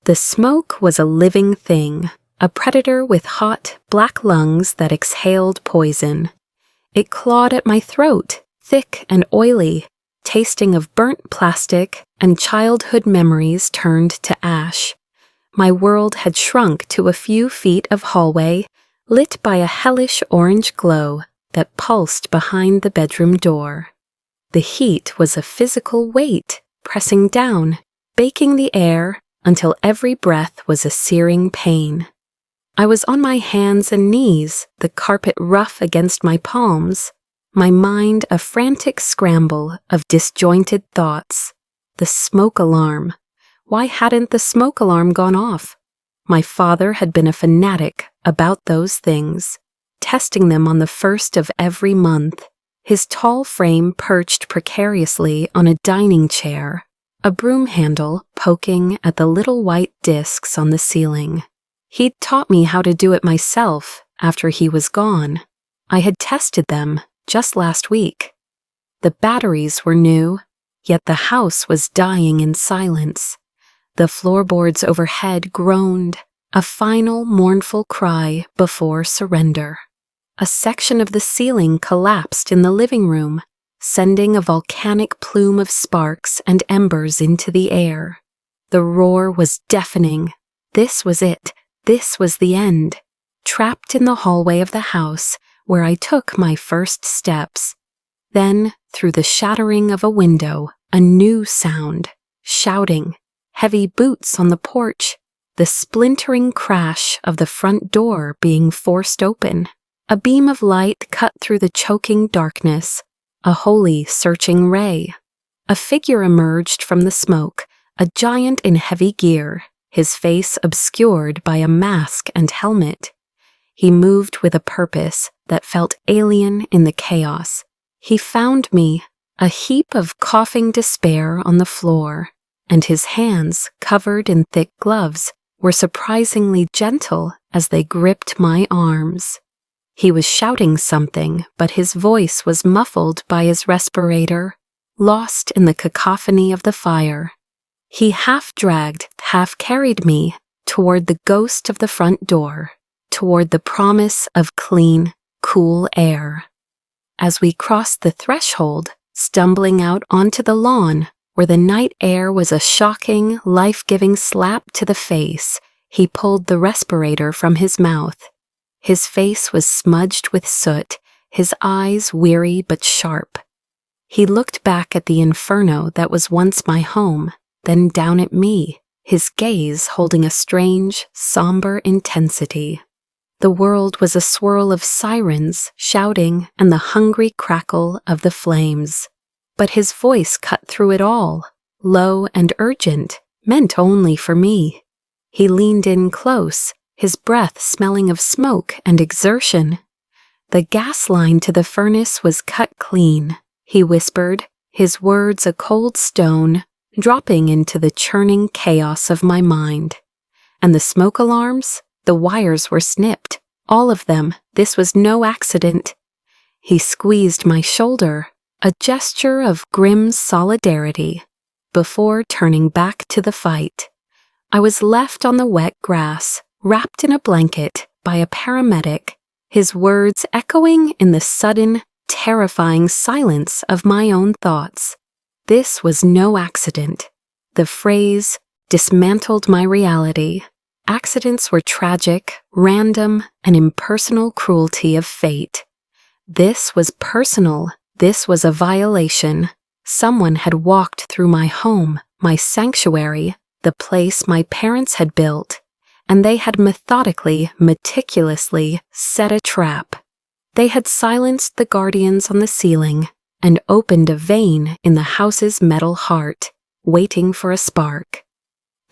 The smoke was a living thing, a predator with hot, black lungs that exhaled poison. It clawed at my throat, thick and oily, tasting of burnt plastic and childhood memories turned to ash. My world had shrunk to a few feet of hallway, lit by a hellish orange glow that pulsed behind the bedroom door. The heat was a physical weight, pressing down, baking the air until every breath was a searing pain. I was on my hands and knees, the carpet rough against my palms, my mind a frantic scramble of disjointed thoughts. The smoke alarm. Why hadn't the smoke alarm gone off? My father had been a fanatic about those things, testing them on the first of every month, his tall frame perched precariously on a dining chair, a broom handle poking at the little white discs on the ceiling. He'd taught me how to do it myself after he was gone. I had tested them just last week. The batteries were new, yet the house was dying in silence. The floorboards overhead groaned, a final mournful cry before surrender. A section of the ceiling collapsed in the living room, sending a volcanic plume of sparks and embers into the air. The roar was deafening. This was it. This was the end. Trapped in the hallway of the house where I took my first steps. Then, through the shattering of a window, a new sound. Shouting. Heavy boots on the porch. The splintering crash of the front door being forced open. A beam of light cut through the choking darkness. A holy, searching ray. A figure emerged from the smoke, a giant in heavy gear, his face obscured by a mask and helmet. He moved with a purpose that felt alien in the chaos. He found me, a heap of coughing despair on the floor, and his hands, covered in thick gloves, were surprisingly gentle as they gripped my arms. He was shouting something, but his voice was muffled by his respirator, lost in the cacophony of the fire. He half-dragged, half-carried me toward the ghost of the front door, toward the promise of clean, cool air. As we crossed the threshold, stumbling out onto the lawn, where the night air was a shocking, life-giving slap to the face, he pulled the respirator from his mouth. His face was smudged with soot, his eyes weary but sharp. He looked back at the inferno that was once my home, then down at me, his gaze holding a strange, somber intensity. The world was a swirl of sirens shouting and the hungry crackle of the flames. But his voice cut through it all, low and urgent, meant only for me. He leaned in close, his breath smelling of smoke and exertion. The gas line to the furnace was cut clean, he whispered, his words a cold stone, dropping into the churning chaos of my mind. And the smoke alarms? The wires were snipped, all of them. This was no accident. He squeezed my shoulder, a gesture of grim solidarity, before turning back to the fight. I was left on the wet grass, wrapped in a blanket by a paramedic, his words echoing in the sudden, terrifying silence of my own thoughts. This was no accident. The phrase dismantled my reality. Accidents were tragic, random, and impersonal cruelty of fate. This was personal. This was a violation. Someone had walked through my home, my sanctuary, the place my parents had built, and they had methodically, meticulously set a trap. They had silenced the guardians on the ceiling and opened a vein in the house's metal heart, waiting for a spark.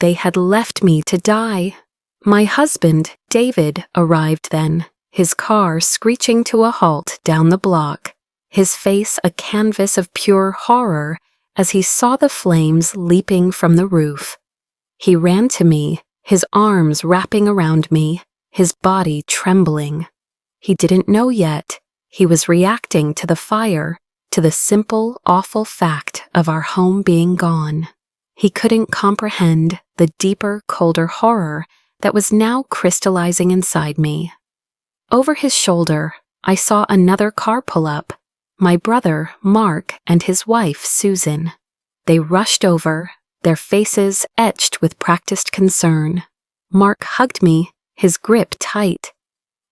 They had left me to die. My husband, David, arrived then, his car screeching to a halt down the block, his face a canvas of pure horror as he saw the flames leaping from the roof. He ran to me, his arms wrapping around me, his body trembling. He didn't know yet. He was reacting to the fire, to the simple, awful fact of our home being gone. He couldn't comprehend the deeper, colder horror that was now crystallizing inside me. Over his shoulder, I saw another car pull up. My brother, Mark, and his wife, Susan. They rushed over, their faces etched with practiced concern. Mark hugged me, his grip tight.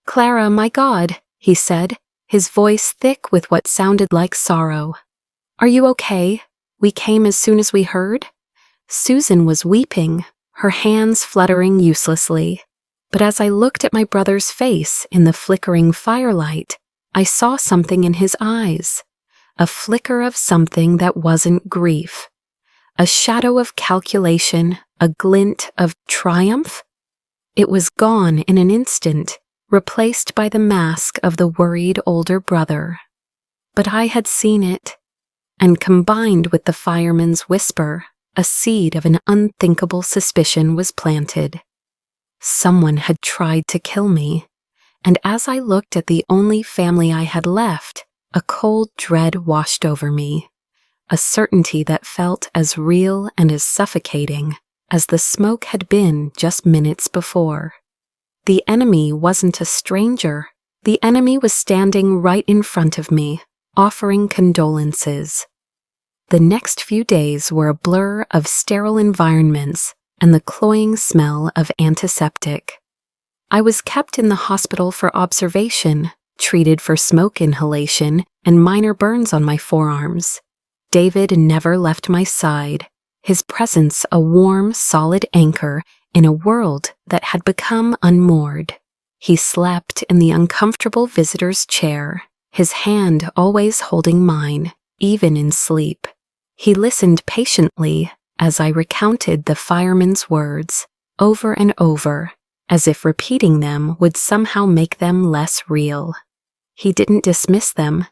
"Clara, my God," he said, his voice thick with what sounded like sorrow. "Are you okay? We came as soon as we heard." Susan was weeping, her hands fluttering uselessly. But as I looked at my brother's face in the flickering firelight, I saw something in his eyes, a flicker of something that wasn't grief, a shadow of calculation, a glint of triumph. It was gone in an instant, replaced by the mask of the worried older brother. But I had seen it, and combined with the fireman's whisper, a seed of an unthinkable suspicion was planted. Someone had tried to kill me, and as I looked at the only family I had left, a cold dread washed over me, a certainty that felt as real and as suffocating as the smoke had been just minutes before. The enemy wasn't a stranger. The enemy was standing right in front of me, offering condolences. The next few days were a blur of sterile environments and the cloying smell of antiseptic. I was kept in the hospital for observation, treated for smoke inhalation and minor burns on my forearms. David never left my side, his presence a warm, solid anchor in a world that had become unmoored. He slept in the uncomfortable visitor's chair, his hand always holding mine, even in sleep. He listened patiently as I recounted the fireman's words over and over, as if repeating them would somehow make them less real. He didn't dismiss them.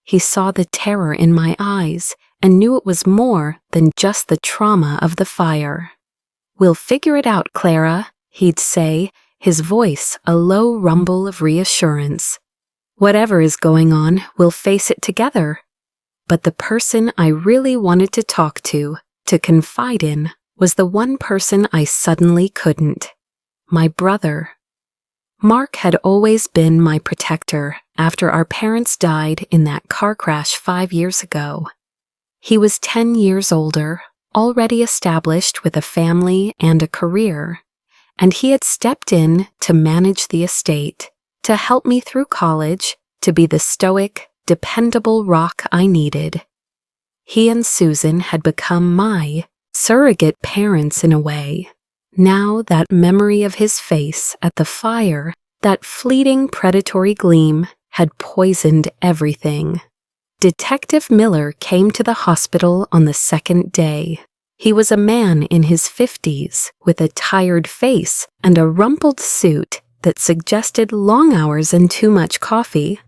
He saw the terror in my eyes and knew it was more than just the trauma of the fire. "We'll figure it out, Clara," he'd say, his voice a low rumble of reassurance. "Whatever is going on, we'll face it together." But the person I really wanted to talk to confide in, was the one person I suddenly couldn't. My brother. Mark had always been my protector after our parents died in that car crash 5 years ago. He was 10 years older, already established with a family and a career, and he had stepped in to manage the estate, to help me through college, to be the stoic, dependable rock I needed. He and Susan had become my surrogate parents in a way. Now that memory of his face at the fire, that fleeting predatory gleam, had poisoned everything. Detective Miller came to the hospital on the second day. He was a man in his 50s with a tired face and a rumpled suit that suggested long hours and too much coffee.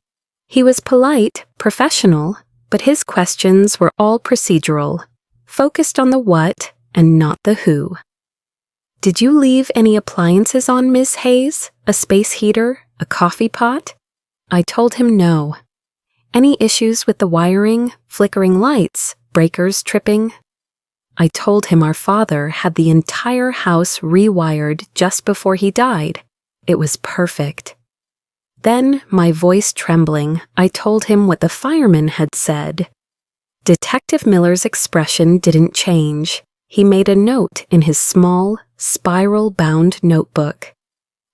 He was polite, professional, but his questions were all procedural, focused on the what and not the who. "Did you leave any appliances on, Miss Hayes? A space heater? A coffee pot?" I told him no. "Any issues with the wiring, flickering lights, breakers tripping?" I told him our father had the entire house rewired just before he died. It was perfect. Then, my voice trembling, I told him what the fireman had said. Detective Miller's expression didn't change. He made a note in his small, spiral-bound notebook.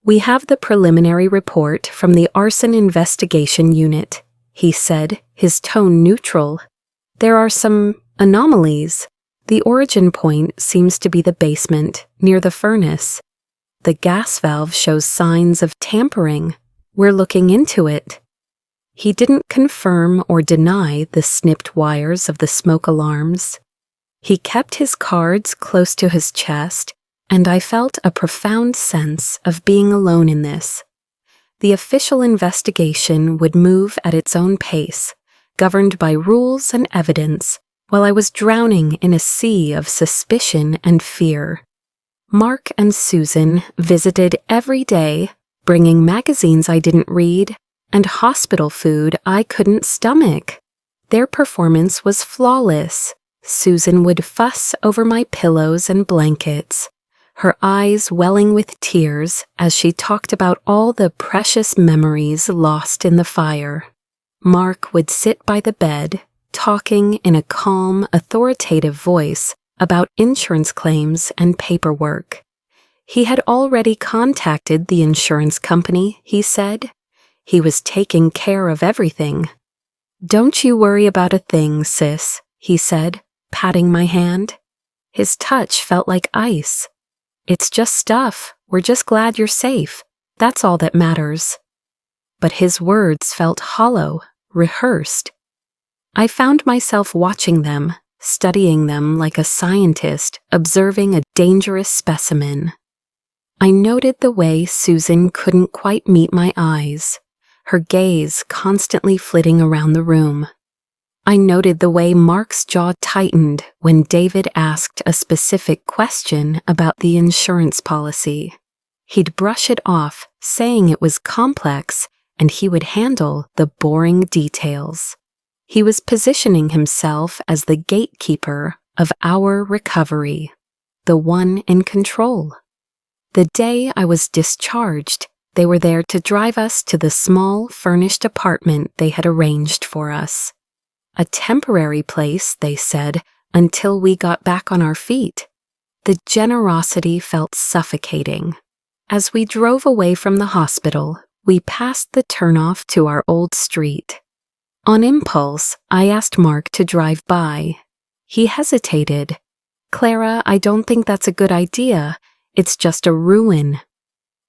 "We have the preliminary report from the Arson Investigation Unit," he said, his tone neutral. "There are some anomalies. The origin point seems to be the basement, near the furnace. The gas valve shows signs of tampering. We're looking into it." He didn't confirm or deny the snipped wires of the smoke alarms. He kept his cards close to his chest, and I felt a profound sense of being alone in this. The official investigation would move at its own pace, governed by rules and evidence, while I was drowning in a sea of suspicion and fear. Mark and Susan visited every day, bringing magazines I didn't read and hospital food I couldn't stomach. Their performance was flawless, Susan would fuss over my pillows and blankets, her eyes welling with tears as she talked about all the precious memories lost in the fire. Mark would sit by the bed, talking in a calm, authoritative voice about insurance claims and paperwork. He had already contacted the insurance company, he said. He was taking care of everything. "Don't you worry about a thing, sis," he said, patting my hand. His touch felt like ice. "It's just stuff. We're just glad you're safe. That's all that matters." But his words felt hollow, rehearsed. I found myself watching them, studying them like a scientist observing a dangerous specimen. I noted the way Susan couldn't quite meet my eyes, her gaze constantly flitting around the room. I noted the way Mark's jaw tightened when David asked a specific question about the insurance policy. He'd brush it off, saying it was complex and he would handle the boring details. He was positioning himself as the gatekeeper of our recovery, the one in control. The day I was discharged, they were there to drive us to the small, furnished apartment they had arranged for us. A temporary place, they said, until we got back on our feet. The generosity felt suffocating. As we drove away from the hospital, we passed the turnoff to our old street. On impulse, I asked Mark to drive by. He hesitated. "Clara, I don't think that's a good idea. It's just a ruin."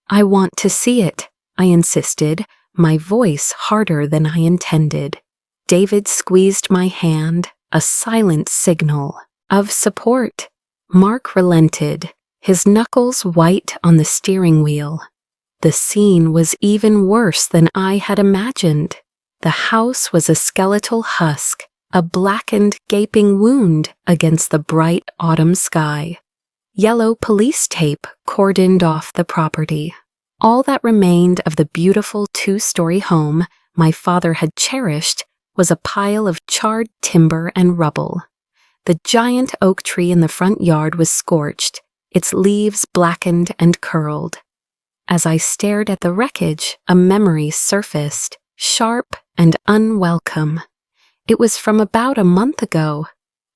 "I want to see it," I insisted, my voice harder than I intended. David squeezed my hand, a silent signal of support. Mark relented, his knuckles white on the steering wheel. The scene was even worse than I had imagined. The house was a skeletal husk, a blackened, gaping wound against the bright autumn sky. Yellow police tape cordoned off the property. All that remained of the beautiful two-story home my father had cherished was a pile of charred timber and rubble. The giant oak tree in the front yard was scorched, its leaves blackened and curled. As I stared at the wreckage, a memory surfaced, sharp and unwelcome. It was from about a month ago.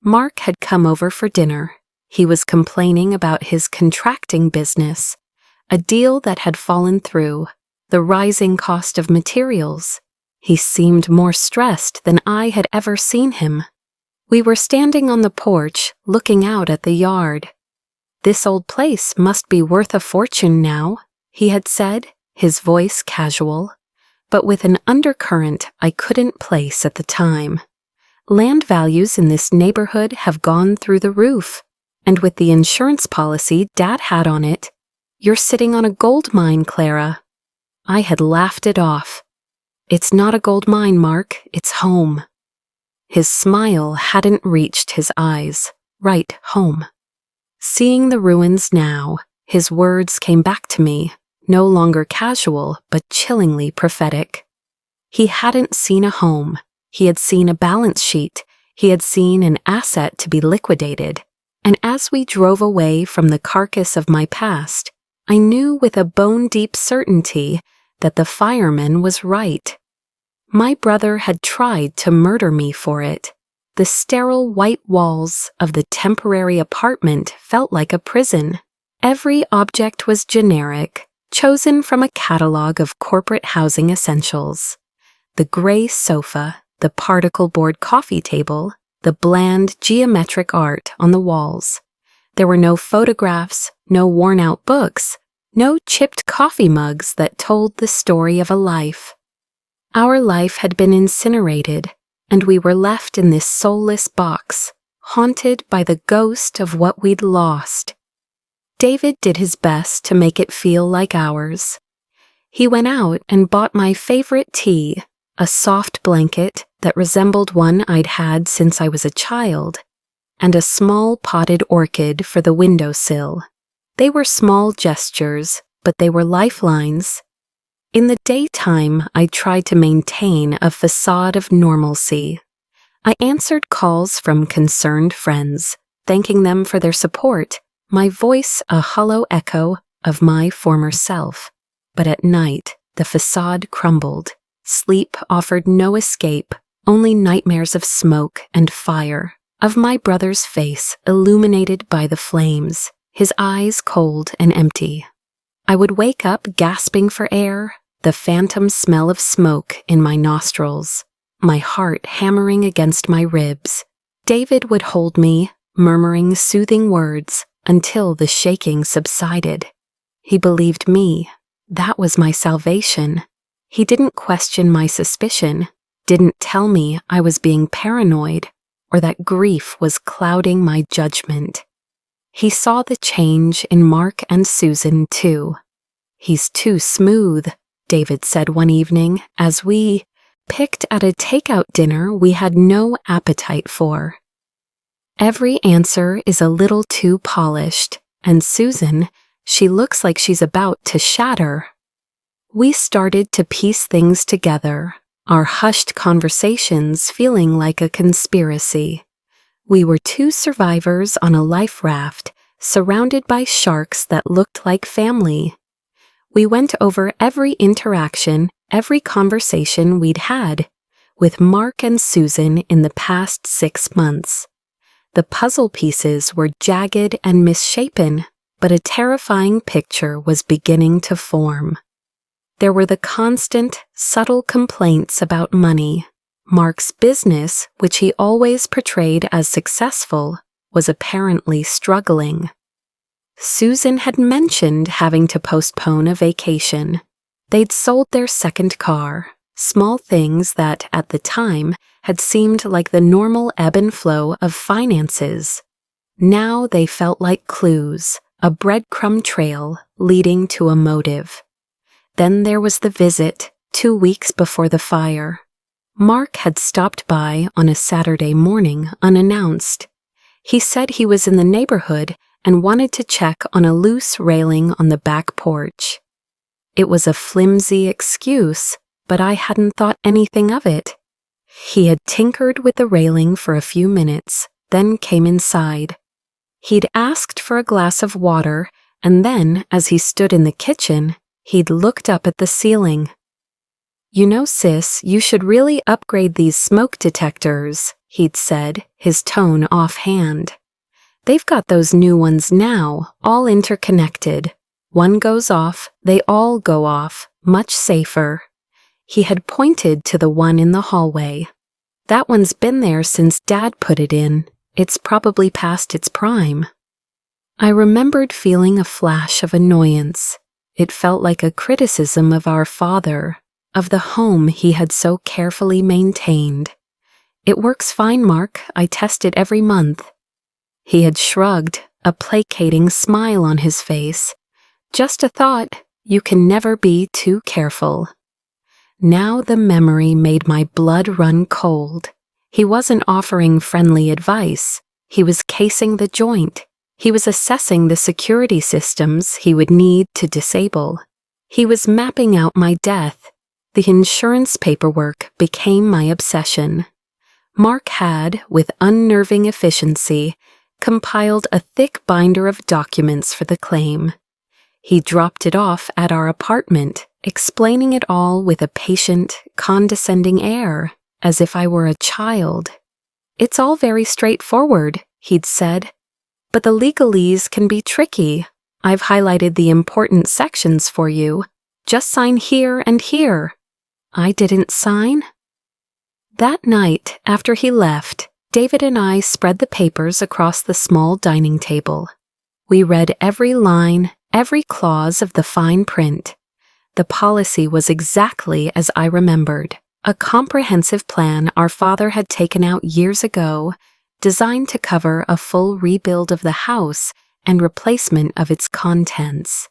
Mark had come over for dinner. He was complaining about his contracting business, a deal that had fallen through, the rising cost of materials. He seemed more stressed than I had ever seen him. We were standing on the porch, looking out at the yard. "This old place must be worth a fortune now," he had said, his voice casual, but with an undercurrent I couldn't place at the time. "Land values in this neighborhood have gone through the roof, and with the insurance policy Dad had on it, you're sitting on a gold mine, Clara." I had laughed it off. "It's not a gold mine, Mark, it's home." His smile hadn't reached his eyes. Right, home. Seeing the ruins now, his words came back to me, no longer casual, but chillingly prophetic. He hadn't seen a home. He had seen a balance sheet. He had seen an asset to be liquidated. And as we drove away from the carcass of my past, I knew with a bone-deep certainty that the fireman was right. My brother had tried to murder me for it. The sterile white walls of the temporary apartment felt like a prison. Every object was generic, chosen from a catalog of corporate housing essentials. The gray sofa, the particle board coffee table, the bland geometric art on the walls. There were no photographs, no worn-out books, no chipped coffee mugs that told the story of a life. Our life had been incinerated, and we were left in this soulless box, haunted by the ghost of what we'd lost. David did his best to make it feel like ours. He went out and bought my favorite tea, a soft blanket that resembled one I'd had since I was a child, and a small potted orchid for the windowsill. They were small gestures, but they were lifelines. In the daytime, I tried to maintain a facade of normalcy. I answered calls from concerned friends, thanking them for their support, my voice a hollow echo of my former self. But at night, the facade crumbled. Sleep offered no escape, only nightmares of smoke and fire, of my brother's face illuminated by the flames, his eyes cold and empty. I would wake up gasping for air, the phantom smell of smoke in my nostrils, my heart hammering against my ribs. David would hold me, murmuring soothing words, until the shaking subsided. He believed me. That was my salvation. He didn't question my suspicion, didn't tell me I was being paranoid, or that grief was clouding my judgment. He saw the change in Mark and Susan, too. "He's too smooth," David said one evening as we picked at a takeout dinner we had no appetite for. Every answer is a little too polished, and Susan, she looks like she's about to shatter. We started to piece things together, our hushed conversations feeling like a conspiracy. We were two survivors on a life raft, surrounded by sharks that looked like family. We went over every interaction, every conversation we'd had, with Mark and Susan in the past 6 months. The puzzle pieces were jagged and misshapen, but a terrifying picture was beginning to form. There were the constant, subtle complaints about money. Mark's business, which he always portrayed as successful, was apparently struggling. Susan had mentioned having to postpone a vacation. They'd sold their second car, small things that, at the time, had seemed like the normal ebb and flow of finances. Now they felt like clues, a breadcrumb trail leading to a motive. Then there was the visit, 2 weeks before the fire. Mark had stopped by on a Saturday morning unannounced. He said he was in the neighborhood and wanted to check on a loose railing on the back porch. It was a flimsy excuse, but I hadn't thought anything of it. He had tinkered with the railing for a few minutes, then came inside. He'd asked for a glass of water, and then, as he stood in the kitchen, he'd looked up at the ceiling. "You know, sis, you should really upgrade these smoke detectors," he'd said, his tone offhand. "They've got those new ones now, all interconnected. One goes off, they all go off, much safer." He had pointed to the one in the hallway. "That one's been there since Dad put it in. It's probably past its prime." I remembered feeling a flash of annoyance. It felt like a criticism of our father, of the home he had so carefully maintained. "It works fine, Mark. I test it every month." He had shrugged, a placating smile on his face. "Just a thought. You can never be too careful." Now the memory made my blood run cold. He wasn't offering friendly advice. He was casing the joint. He was assessing the security systems he would need to disable. He was mapping out my death. The insurance paperwork became my obsession. Mark had, with unnerving efficiency, compiled a thick binder of documents for the claim. He dropped it off at our apartment, explaining it all with a patient, condescending air, as if I were a child. "It's all very straightforward," he'd said, "but the legalese can be tricky. I've highlighted the important sections for you. Just sign here and here." I didn't sign. That night, after he left, David and I spread the papers across the small dining table. We read every line, every clause of the fine print. The policy was exactly as I remembered, a comprehensive plan our father had taken out years ago, designed to cover a full rebuild of the house and replacement of its contents.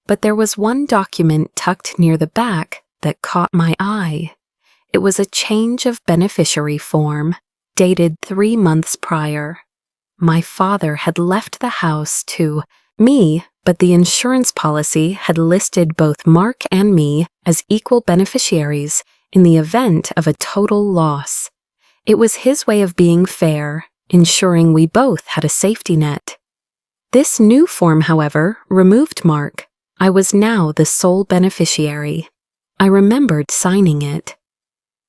But there was one document tucked near the back that caught my eye. It was a change of beneficiary form, dated 3 months prior. My father had left the house to me, but the insurance policy had listed both Mark and me as equal beneficiaries in the event of a total loss. It was his way of being fair, ensuring we both had a safety net. This new form, however, removed Mark. I was now the sole beneficiary. I remembered signing it.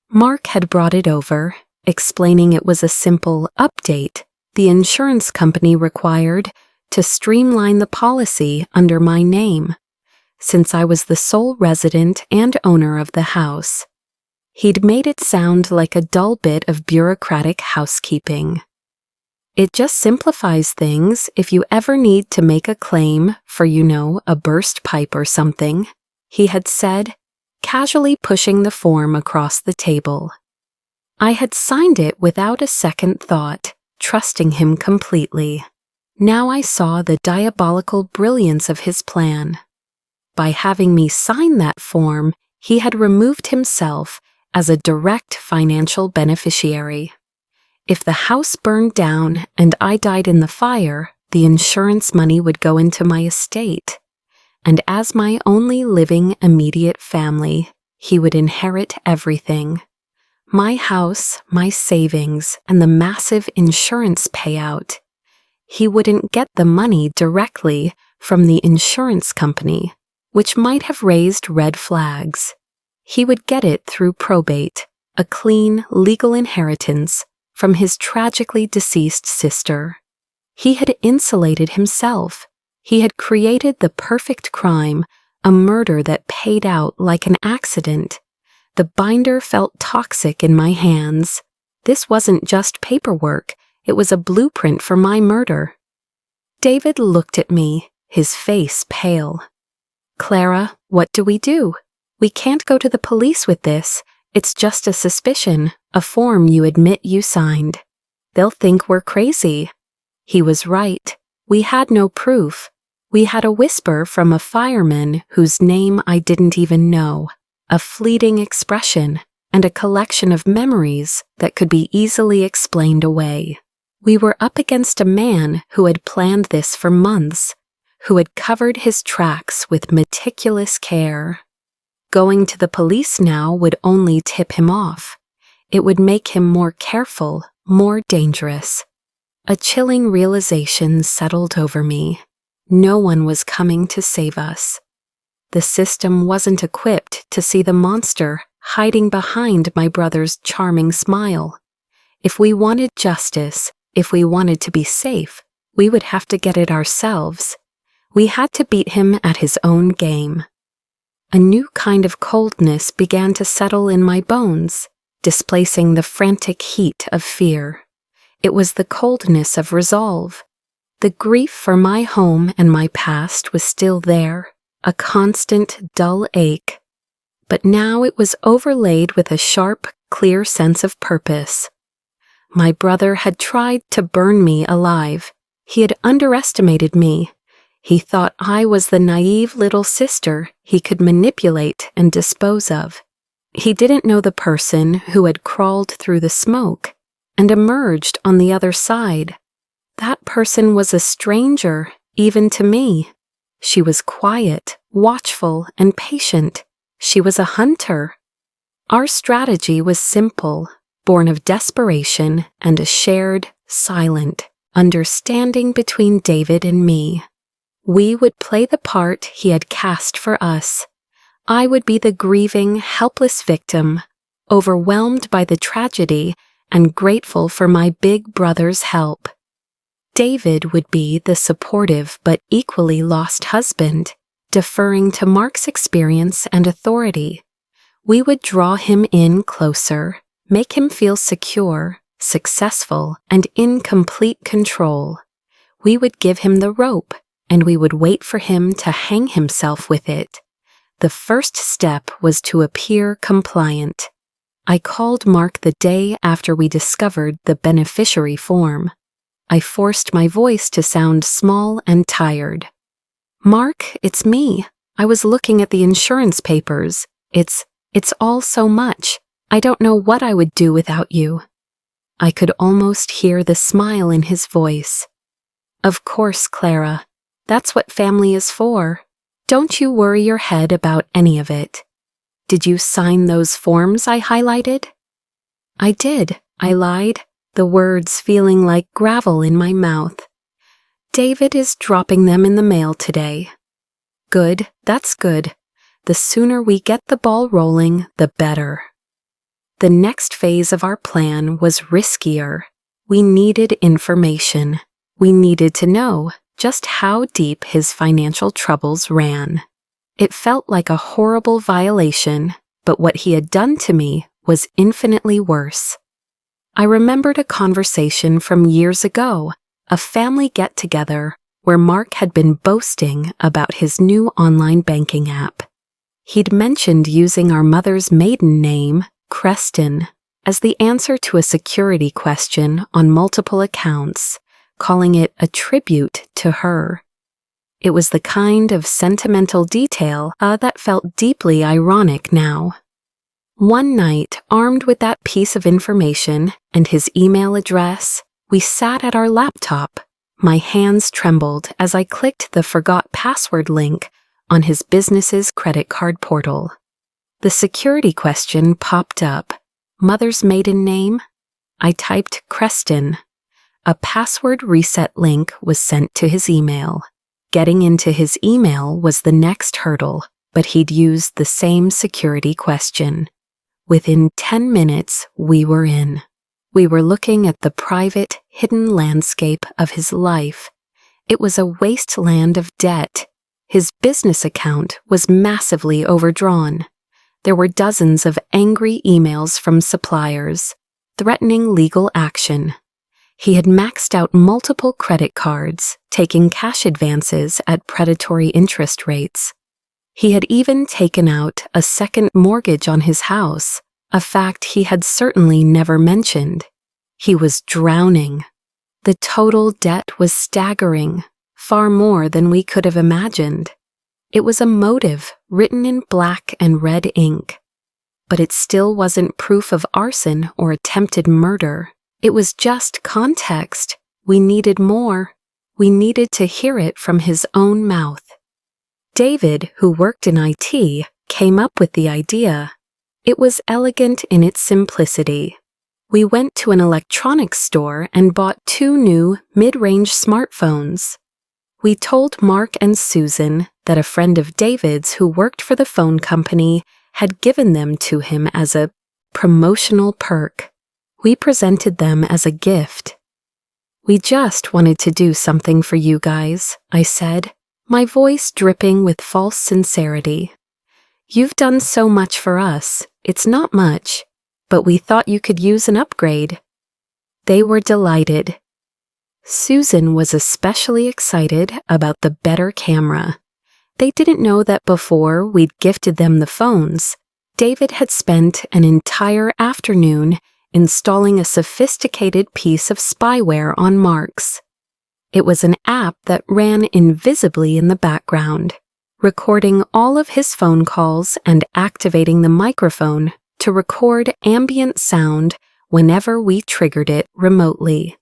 Mark had brought it over, explaining it was a simple update the insurance company required to streamline the policy under my name, since I was the sole resident and owner of the house. He'd made it sound like a dull bit of bureaucratic housekeeping. It just simplifies things if you ever need to make a claim for, a burst pipe or something, he had said, casually pushing the form across the table. I had signed it without a second thought, trusting him completely. Now I saw the diabolical brilliance of his plan. By having me sign that form, he had removed himself as a direct financial beneficiary. If the house burned down and I died in the fire, the insurance money would go into my estate. And as my only living immediate family, he would inherit everything. My house, my savings, and the massive insurance payout. He wouldn't get the money directly from the insurance company, which might have raised red flags. He would get it through probate, a clean, legal inheritance from his tragically deceased sister. He had insulated himself. He had created the perfect crime, a murder that paid out like an accident. The binder felt toxic in my hands. This wasn't just paperwork, it was a blueprint for my murder. David looked at me, his face pale. Clara, what do? We can't go to the police with this. It's just a suspicion, a form you admit you signed. They'll think we're crazy. He was right. We had no proof. We had a whisper from a fireman whose name I didn't even know, a fleeting expression, and a collection of memories that could be easily explained away. We were up against a man who had planned this for months, who had covered his tracks with meticulous care. Going to the police now would only tip him off. It would make him more careful, more dangerous. A chilling realization settled over me. No one was coming to save us. The system wasn't equipped to see the monster hiding behind my brother's charming smile. If we wanted justice, if we wanted to be safe, we would have to get it ourselves. We had to beat him at his own game. A new kind of coldness began to settle in my bones, displacing the frantic heat of fear. It was the coldness of resolve. The grief for my home and my past was still there, a constant, dull ache. But now it was overlaid with a sharp, clear sense of purpose. My brother had tried to burn me alive. He had underestimated me. He thought I was the naive little sister he could manipulate and dispose of. He didn't know the person who had crawled through the smoke and emerged on the other side. That person was a stranger, even to me. She was quiet, watchful, and patient. She was a hunter. Our strategy was simple, born of desperation and a shared, silent understanding between David and me. We would play the part he had cast for us. I would be the grieving, helpless victim, overwhelmed by the tragedy and grateful for my big brother's help. David would be the supportive but equally lost husband, deferring to Mark's experience and authority. We would draw him in closer, make him feel secure, successful, and in complete control. We would give him the rope, and we would wait for him to hang himself with it. The first step was to appear compliant. I called Mark the day after we discovered the beneficiary form. I forced my voice to sound small and tired. Mark, it's me. I was looking at the insurance papers. It's all so much. I don't know what I would do without you. I could almost hear the smile in his voice. Of course, Clara. That's what family is for. Don't you worry your head about any of it. Did you sign those forms I highlighted? I did. I lied, the words feeling like gravel in my mouth. David is dropping them in the mail today. Good, that's good. The sooner we get the ball rolling, the better. The next phase of our plan was riskier. We needed information. We needed to know just how deep his financial troubles ran. It felt like a horrible violation, but what he had done to me was infinitely worse. I remembered a conversation from years ago, a family get-together where Mark had been boasting about his new online banking app. He'd mentioned using our mother's maiden name, Creston, as the answer to a security question on multiple accounts, calling it a tribute to her. It was the kind of sentimental detail that felt deeply ironic now. One night, armed with that piece of information and his email address, we sat at our laptop. My hands trembled as I clicked the forgot password link on his business's credit card portal. The security question popped up. Mother's maiden name? I typed Creston. A password reset link was sent to his email. Getting into his email was the next hurdle, but he'd used the same security question. Within 10 minutes, we were in. We were looking at the private, hidden landscape of his life. It was a wasteland of debt. His business account was massively overdrawn. There were dozens of angry emails from suppliers, threatening legal action. He had maxed out multiple credit cards, taking cash advances at predatory interest rates. He had even taken out a second mortgage on his house, a fact he had certainly never mentioned. He was drowning. The total debt was staggering, far more than we could have imagined. It was a motive written in black and red ink. But it still wasn't proof of arson or attempted murder. It was just context. We needed more. We needed to hear it from his own mouth. David, who worked in IT, came up with the idea. It was elegant in its simplicity. We went to an electronics store and bought 2 new mid-range smartphones. We told Mark and Susan that a friend of David's who worked for the phone company had given them to him as a promotional perk. We presented them as a gift. We just wanted to do something for you guys, I said, my voice dripping with false sincerity. You've done so much for us. It's not much, but we thought you could use an upgrade. They were delighted. Susan was especially excited about the better camera. They didn't know that before we'd gifted them the phones, David had spent an entire afternoon installing a sophisticated piece of spyware on Mark's. It was an app that ran invisibly in the background, recording all of his phone calls and activating the microphone to record ambient sound whenever we triggered it remotely.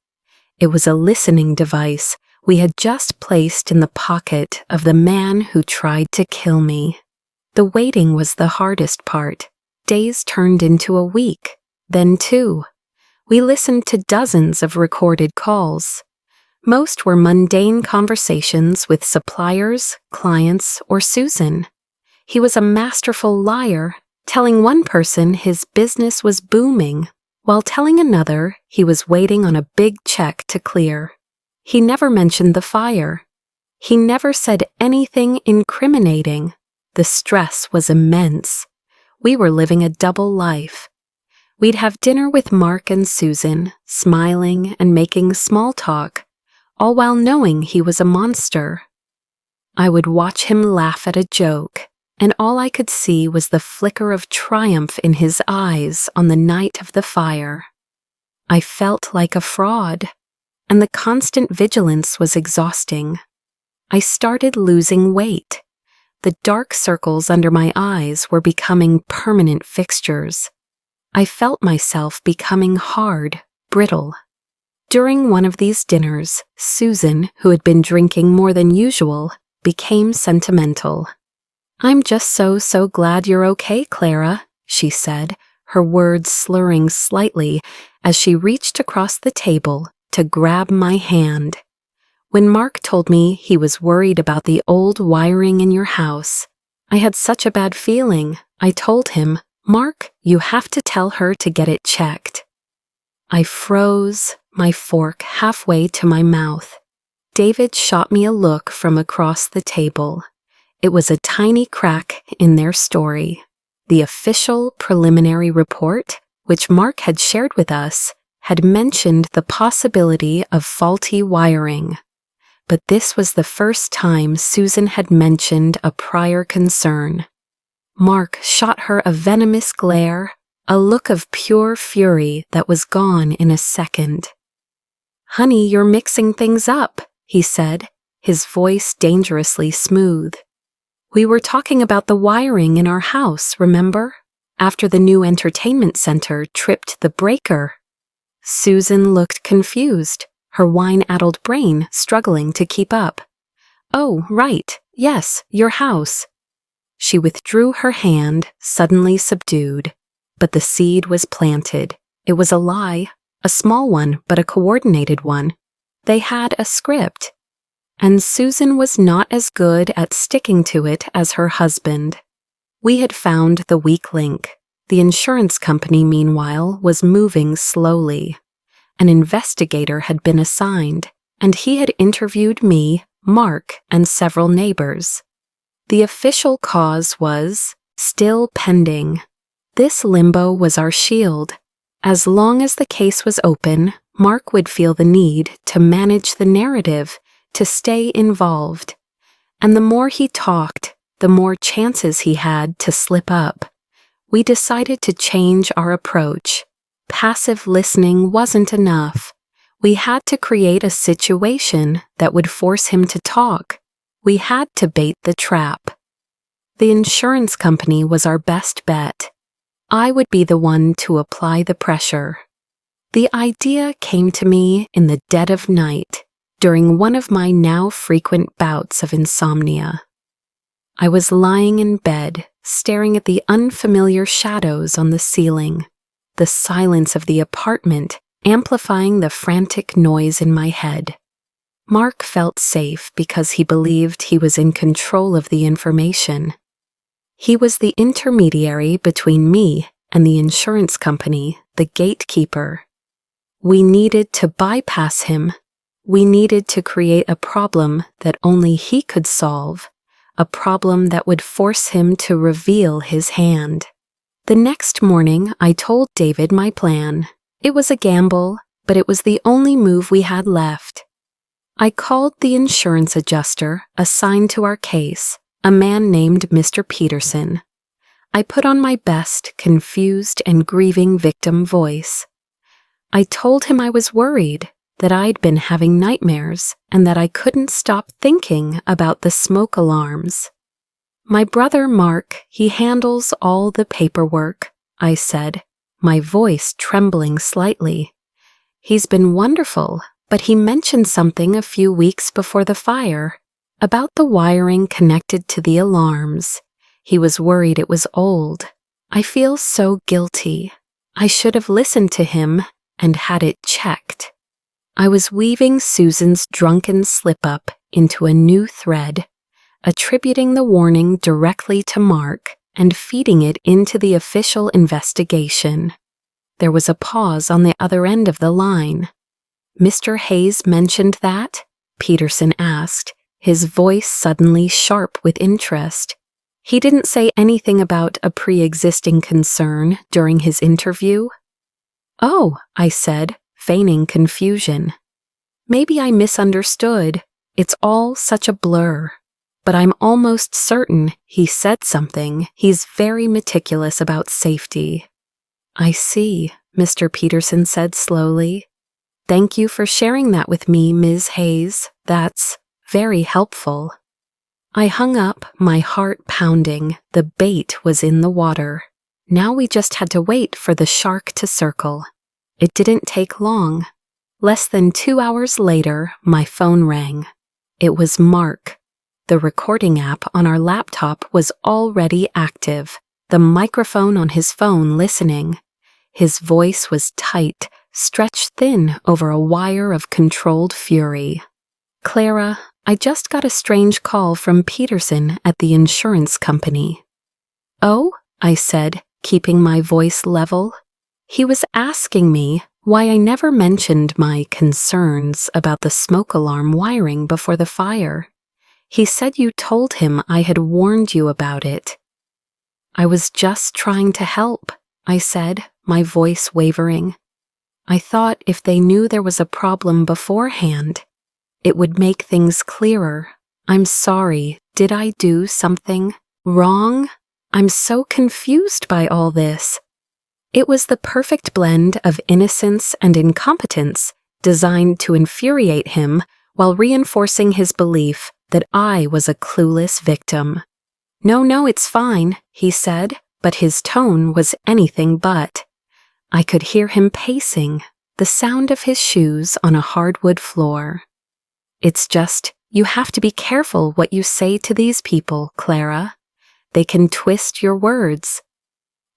It was a listening device we had just placed in the pocket of the man who tried to kill me. The waiting was the hardest part. Days turned into a week, then 2. We listened to dozens of recorded calls. Most were mundane conversations with suppliers, clients, or Susan. He was a masterful liar, telling one person his business was booming, while telling another he was waiting on a big check to clear. He never mentioned the fire. He never said anything incriminating. The stress was immense. We were living a double life. We'd have dinner with Mark and Susan, smiling and making small talk, all while knowing he was a monster. I would watch him laugh at a joke, and all I could see was the flicker of triumph in his eyes on the night of the fire. I felt like a fraud, and the constant vigilance was exhausting. I started losing weight. The dark circles under my eyes were becoming permanent fixtures. I felt myself becoming hard, brittle. During one of these dinners, Susan, who had been drinking more than usual, became sentimental. "I'm just so glad you're okay, Clara," she said, her words slurring slightly as she reached across the table to grab my hand. When Mark told me he was worried about the old wiring in your house, I had such a bad feeling. I told him, "Mark, you have to tell her to get it checked." I froze, my fork halfway to my mouth. David shot me a look from across the table. It was a tiny crack in their story. The official preliminary report, which Mark had shared with us, had mentioned the possibility of faulty wiring. But this was the first time Susan had mentioned a prior concern. Mark shot her a venomous glare, a look of pure fury that was gone in a second. "Honey, you're mixing things up," he said, his voice dangerously smooth. "We were talking about the wiring in our house, remember? After the new entertainment center tripped the breaker." Susan looked confused, her wine-addled brain struggling to keep up. "Oh, right, yes, your house." She withdrew her hand, suddenly subdued. But the seed was planted. It was a lie, a small one, but a coordinated one. They had a script. And Susan was not as good at sticking to it as her husband. We had found the weak link. The insurance company, meanwhile, was moving slowly. An investigator had been assigned, and he had interviewed me, Mark, and several neighbors. The official cause was still pending. This limbo was our shield. As long as the case was open, Mark would feel the need to manage the narrative, to stay involved. And the more he talked, the more chances he had to slip up. We decided to change our approach. Passive listening wasn't enough. We had to create a situation that would force him to talk. We had to bait the trap. The insurance company was our best bet. I would be the one to apply the pressure. The idea came to me in the dead of night, during one of my now frequent bouts of insomnia. I was lying in bed, staring at the unfamiliar shadows on the ceiling, the silence of the apartment amplifying the frantic noise in my head. Mark felt safe because he believed he was in control of the information. He was the intermediary between me and the insurance company, the gatekeeper. We needed to bypass him. We needed to create a problem that only he could solve, a problem that would force him to reveal his hand. The next morning, I told David my plan. It was a gamble, but it was the only move we had left. I called the insurance adjuster assigned to our case, a man named Mr. Peterson. I put on my best, confused and grieving victim voice. I told him I was worried, that I'd been having nightmares, and that I couldn't stop thinking about the smoke alarms. "My brother Mark, he handles all the paperwork," I said, my voice trembling slightly. "He's been wonderful, but he mentioned something a few weeks before the fire, about the wiring connected to the alarms. He was worried it was old. I feel so guilty. I should have listened to him and had it checked." I was weaving Susan's drunken slip-up into a new thread, attributing the warning directly to Mark and feeding it into the official investigation. There was a pause on the other end of the line. "Mr. Hayes mentioned that?" Peterson asked, his voice suddenly sharp with interest. "He didn't say anything about a pre-existing concern during his interview?" "Oh," I said, feigning confusion. "Maybe I misunderstood. It's all such a blur. But I'm almost certain he said something. He's very meticulous about safety." "I see," Mr. Peterson said slowly. "Thank you for sharing that with me, Ms. Hayes. That's very helpful." I hung up, my heart pounding. The bait was in the water. Now we just had to wait for the shark to circle. It didn't take long. Less than 2 hours later, my phone rang. It was Mark. The recording app on our laptop was already active, the microphone on his phone listening. His voice was tight, stretched thin over a wire of controlled fury. "Clara, I just got a strange call from Peterson at the insurance company." "Oh?" I said, keeping my voice level. "He was asking me why I never mentioned my concerns about the smoke alarm wiring before the fire. He said you told him I had warned you about it." "I was just trying to help," I said, my voice wavering. "I thought if they knew there was a problem beforehand, it would make things clearer. I'm sorry, did I do something wrong? I'm so confused by all this." It was the perfect blend of innocence and incompetence, designed to infuriate him while reinforcing his belief that I was a clueless victim. No, it's fine," he said, but his tone was anything but. I could hear him pacing, the sound of his shoes on a hardwood floor. "It's just, you have to be careful what you say to these people, Clara. They can twist your words.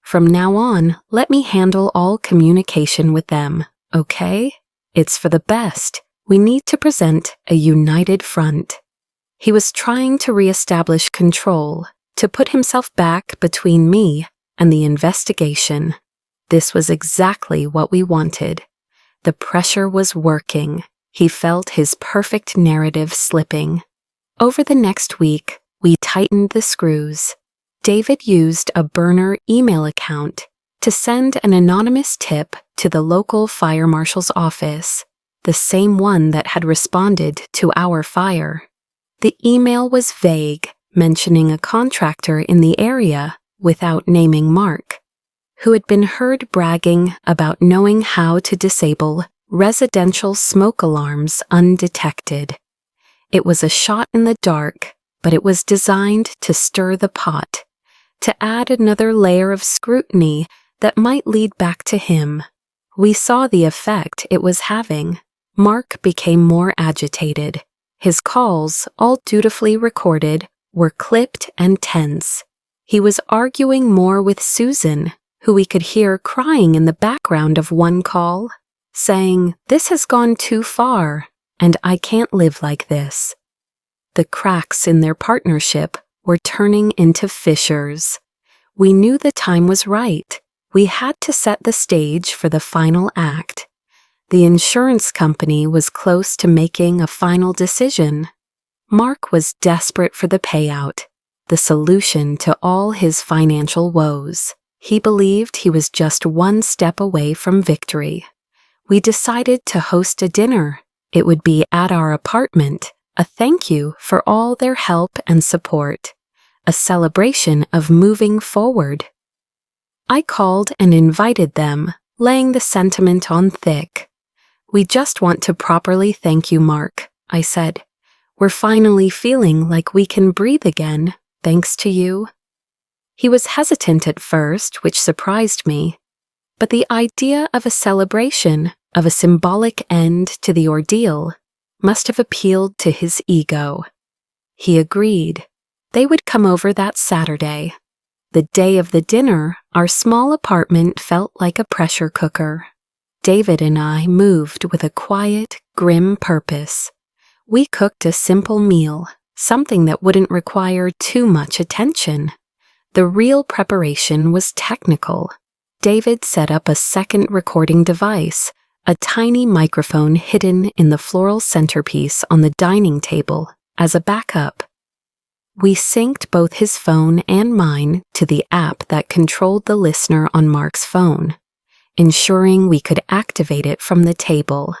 From now on, let me handle all communication with them, okay? It's for the best. We need to present a united front." He was trying to reestablish control, to put himself back between me and the investigation. This was exactly what we wanted. The pressure was working. He felt his perfect narrative slipping. Over the next week, we tightened the screws. David used a burner email account to send an anonymous tip to the local fire marshal's office, the same one that had responded to our fire. The email was vague, mentioning a contractor in the area without naming Mark, who had been heard bragging about knowing how to disable residential smoke alarms undetected. It was a shot in the dark, but it was designed to stir the pot, to add another layer of scrutiny that might lead back to him. We saw the effect it was having. Mark became more agitated. His calls, all dutifully recorded, were clipped and tense. He was arguing more with Susan, who we could hear crying in the background of one call, saying, "This has gone too far, and I can't live like this." The cracks in their partnership were turning into fissures. We knew the time was right. We had to set the stage for the final act. The insurance company was close to making a final decision. Mark was desperate for the payout, the solution to all his financial woes. He believed he was just one step away from victory. We decided to host a dinner. It would be at our apartment, a thank you for all their help and support, a celebration of moving forward. I called and invited them, laying the sentiment on thick. "We just want to properly thank you, Mark," I said. "We're finally feeling like we can breathe again, thanks to you." He was hesitant at first, which surprised me, but the idea of a celebration, of a symbolic end to the ordeal, must have appealed to his ego. He agreed. They would come over that Saturday. The day of the dinner, our small apartment felt like a pressure cooker. David and I moved with a quiet, grim purpose. We cooked a simple meal, something that wouldn't require too much attention. The real preparation was technical. David set up a second recording device, a tiny microphone hidden in the floral centerpiece on the dining table, as a backup. We synced both his phone and mine to the app that controlled the listener on Mark's phone, ensuring we could activate it from the table.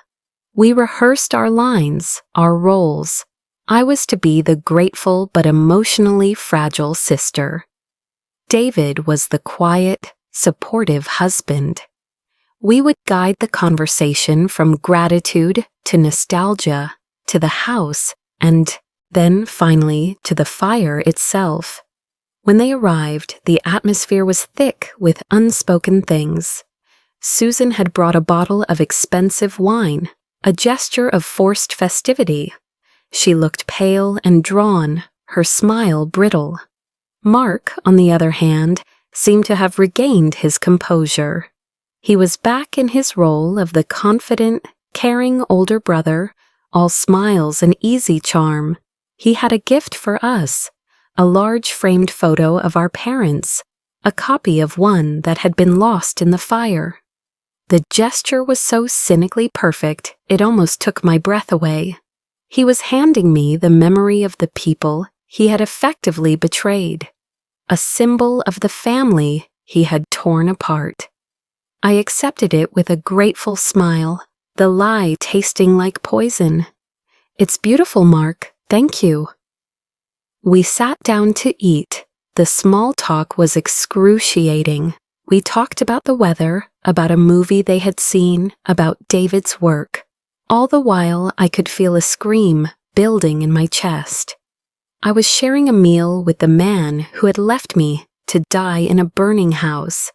We rehearsed our lines, our roles. I was to be the grateful but emotionally fragile sister. David was the quiet, supportive husband. We would guide the conversation from gratitude to nostalgia to the house and then finally to the fire itself. When they arrived, the atmosphere was thick with unspoken things. Susan had brought a bottle of expensive wine, a gesture of forced festivity. She looked pale and drawn, her smile brittle. Mark, on the other hand, seemed to have regained his composure. He was back in his role of the confident, caring older brother, all smiles and easy charm. He had a gift for us, a large framed photo of our parents, a copy of one that had been lost in the fire. The gesture was so cynically perfect, it almost took my breath away. He was handing me the memory of the people he had effectively betrayed, a symbol of the family he had torn apart. I accepted it with a grateful smile, the lie tasting like poison. "It's beautiful, Mark. Thank you." We sat down to eat. The small talk was excruciating. We talked about the weather, about a movie they had seen, about David's work. All the while, I could feel a scream building in my chest. I was sharing a meal with the man who had left me to die in a burning house.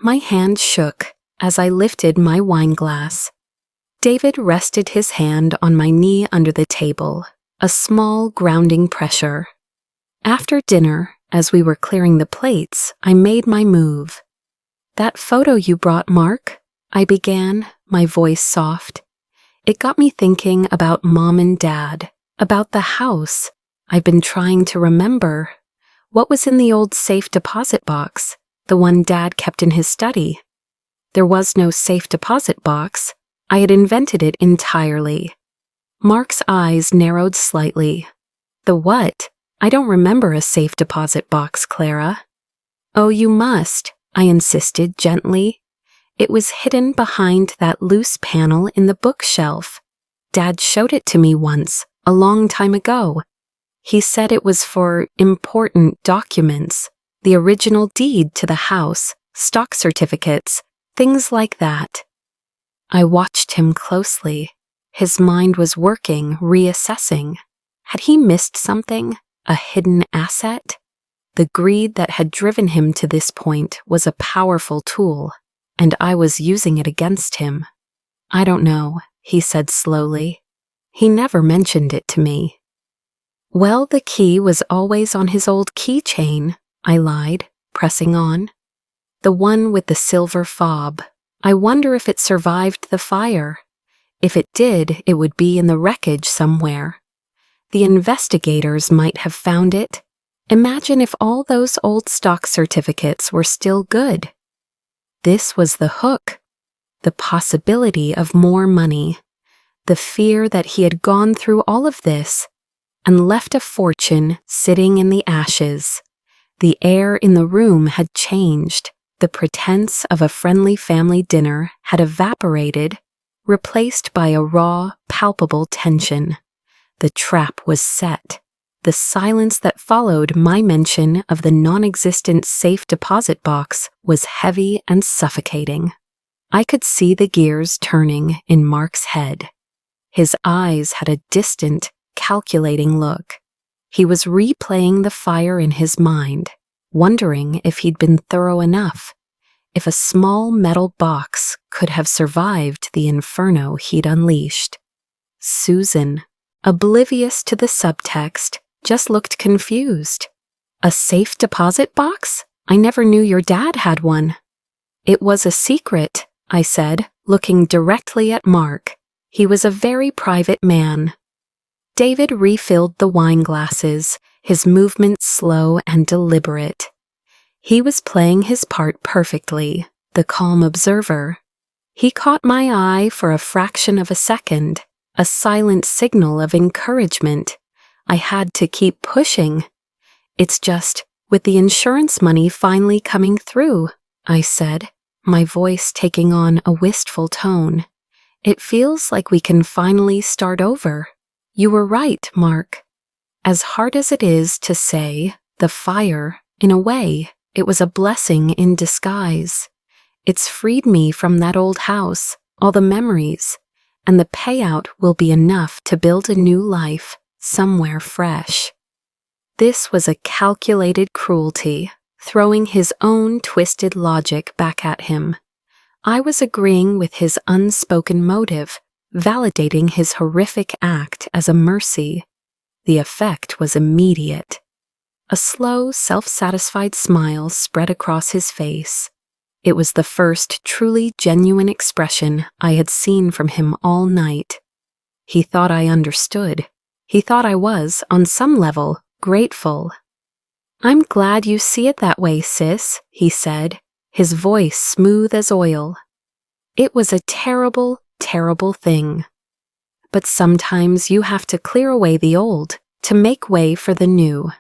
My hand shook as I lifted my wine glass. David rested his hand on my knee under the table, a small grounding pressure. After dinner, as we were clearing the plates, I made my move. "That photo you brought, Mark," I began, my voice soft. "It got me thinking about Mom and Dad, about the house. I've been trying to remember. What was in the old safe deposit box, the one Dad kept in his study?" There was no safe deposit box. I had invented it entirely. Mark's eyes narrowed slightly. "The what? I don't remember a safe deposit box, Clara." "Oh, you must," I insisted gently. "It was hidden behind that loose panel in the bookshelf. Dad showed it to me once, a long time ago. He said it was for important documents, the original deed to the house, stock certificates, things like that." I watched him closely. His mind was working, reassessing. Had he missed something? A hidden asset? The greed that had driven him to this point was a powerful tool, and I was using it against him. "I don't know," he said slowly. He never mentioned it to me. "Well, the key was always on his old keychain," I lied, pressing on. "The one with the silver fob. I wonder if it survived the fire. If it did, it would be in the wreckage somewhere. The investigators might have found it. Imagine if all those old stock certificates were still good." This was the hook. The possibility of more money. The fear that he had gone through all of this and left a fortune sitting in the ashes. The air in the room had changed. The pretense of a friendly family dinner had evaporated, replaced by a raw, palpable tension. The trap was set. The silence that followed my mention of the non-existent safe deposit box was heavy and suffocating. I could see the gears turning in Mark's head. His eyes had a distant, calculating look. He was replaying the fire in his mind, wondering if he'd been thorough enough, if a small metal box could have survived the inferno he'd unleashed. Susan, oblivious to the subtext, just looked confused. "A safe deposit box? I never knew your dad had one." "It was a secret," I said, looking directly at Mark. He was a very private man. David refilled the wine glasses, his movements slow and deliberate. He was playing his part perfectly, the calm observer. He caught my eye for a fraction of a second, a silent signal of encouragement. I had to keep pushing. "It's just, with the insurance money finally coming through," I said, my voice taking on a wistful tone. "It feels like we can finally start over. You were right, Mark. As hard as it is to say, the fire, in a way, it was a blessing in disguise. It's freed me from that old house, all the memories, and the payout will be enough to build a new life, somewhere fresh." This was a calculated cruelty, throwing his own twisted logic back at him. I was agreeing with his unspoken motive, validating his horrific act as a mercy. The effect was immediate. A slow, self-satisfied smile spread across his face. It was the first truly genuine expression I had seen from him all night. He thought I understood. He thought I was, on some level, grateful. "I'm glad you see it that way, sis," he said, his voice smooth as oil. "It was a terrible, terrible thing. But sometimes you have to clear away the old to make way for the new.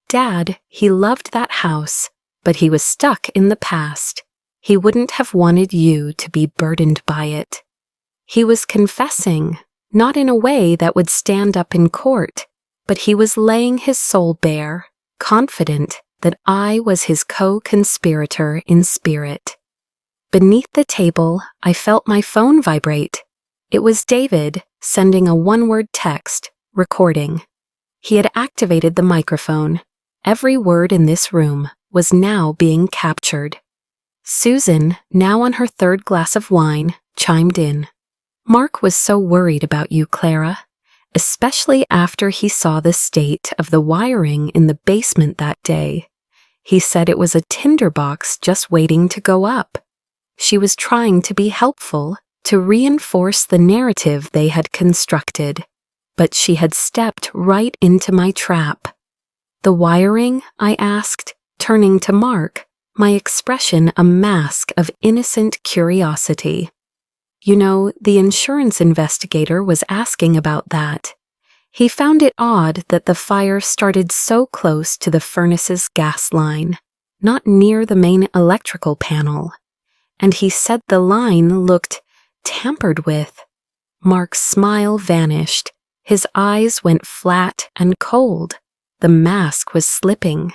Dad, he loved that house, but he was stuck in the past. He wouldn't have wanted you to be burdened by it. He was confessing, not in a way that would stand up in court, but he was laying his soul bare, confident that I was his co-conspirator in spirit." Beneath the table, I felt my phone vibrate. It was David sending a one-word text, recording. He had activated the microphone. Every word in this room was now being captured. Susan, now on her third glass of wine, chimed in. "Mark was so worried about you, Clara, especially after he saw the state of the wiring in the basement that day. He said it was a tinderbox just waiting to go up. She was trying to be helpful, to reinforce the narrative they had constructed, but she had stepped right into my trap." "The wiring?" I asked, turning to Mark, my expression a mask of innocent curiosity. "You know, the insurance investigator was asking about that. He found it odd that the fire started so close to the furnace's gas line, not near the main electrical panel. And he said the line looked tampered with." Mark's smile vanished. His eyes went flat and cold. The mask was slipping.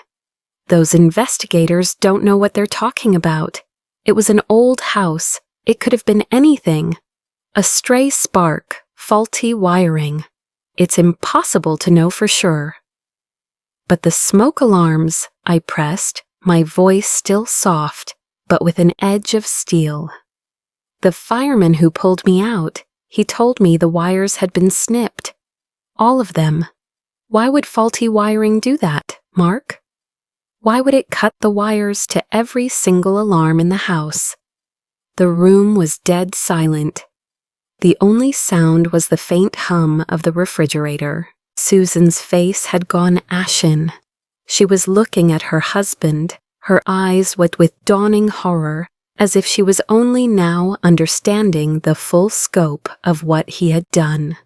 "Those investigators don't know what they're talking about. It was an old house. It could have been anything. A stray spark, faulty wiring. It's impossible to know for sure." "But the smoke alarms," I pressed, my voice still soft, but with an edge of steel. "The fireman who pulled me out, he told me the wires had been snipped. All of them. Why would faulty wiring do that, Mark? Why would it cut the wires to every single alarm in the house?" The room was dead silent. The only sound was the faint hum of the refrigerator. Susan's face had gone ashen. She was looking at her husband, her eyes wet with dawning horror, as if she was only now understanding the full scope of what he had done.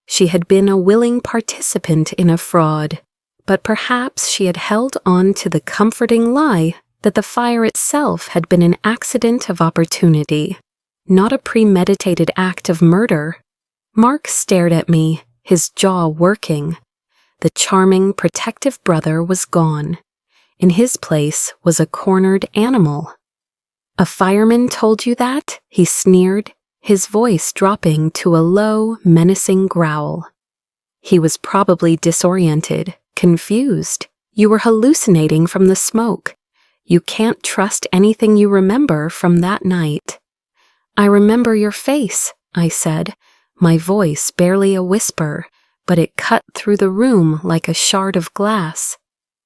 She had been a willing participant in a fraud, but perhaps she had held on to the comforting lie that the fire itself had been an accident of opportunity, not a premeditated act of murder. Mark stared at me, his jaw working. The charming, protective brother was gone. In his place was a cornered animal. "A fireman told you that?" he sneered, his voice dropping to a low, menacing growl. He was probably disoriented, confused. "You were hallucinating from the smoke. You can't trust anything you remember from that night." "I remember your face," I said, my voice barely a whisper, but it cut through the room like a shard of glass.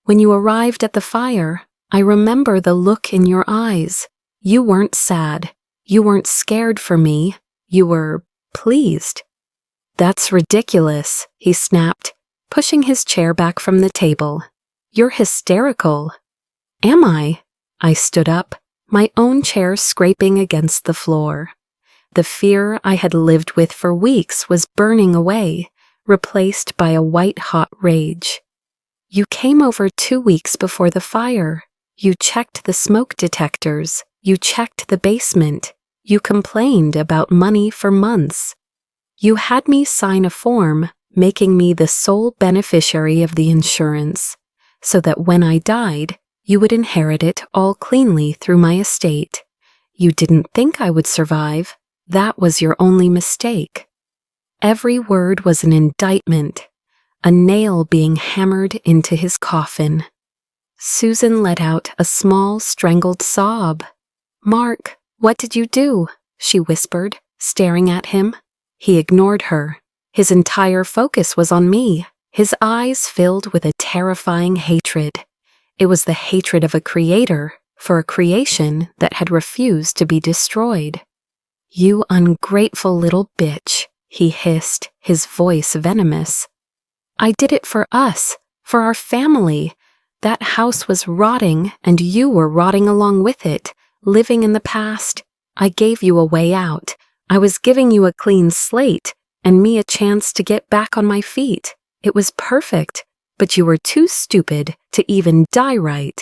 "When you arrived at the fire, I remember the look in your eyes. You weren't sad. You weren't scared for me. You were pleased." "That's ridiculous," he snapped, pushing his chair back from the table. "You're hysterical." "Am I?" I stood up, my own chair scraping against the floor. The fear I had lived with for weeks was burning away, replaced by a white-hot rage. "You came over 2 weeks before the fire. You checked the smoke detectors. You checked the basement. You complained about money for months. You had me sign a form making me the sole beneficiary of the insurance, so that when I died, you would inherit it all cleanly through my estate. You didn't think I would survive. That was your only mistake." Every word was an indictment, a nail being hammered into his coffin. Susan let out a small, strangled sob. "Mark, what did you do?" she whispered, staring at him. He ignored her. His entire focus was on me, his eyes filled with a terrifying hatred. It was the hatred of a creator for a creation that had refused to be destroyed. "You ungrateful little bitch," he hissed, his voice venomous. "I did it for us, for our family. That house was rotting, and you were rotting along with it, living in the past. I gave you a way out. I was giving you a clean slate, and me a chance to get back on my feet. It was perfect, but you were too stupid to even die right."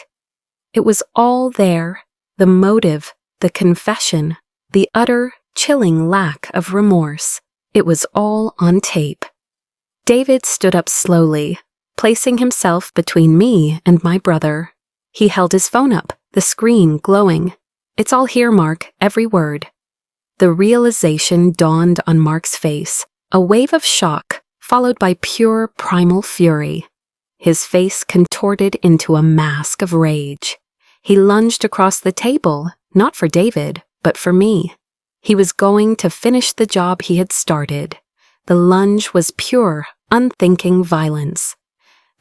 It was all there, the motive, the confession, the utter, chilling lack of remorse. It was all on tape. David stood up slowly, placing himself between me and my brother. He held his phone up, the screen glowing. "It's all here, Mark, every word." The realization dawned on Mark's face, a wave of shock, followed by pure primal fury. His face contorted into a mask of rage. He lunged across the table, not for David, but for me. He was going to finish the job he had started. The lunge was pure, unthinking violence.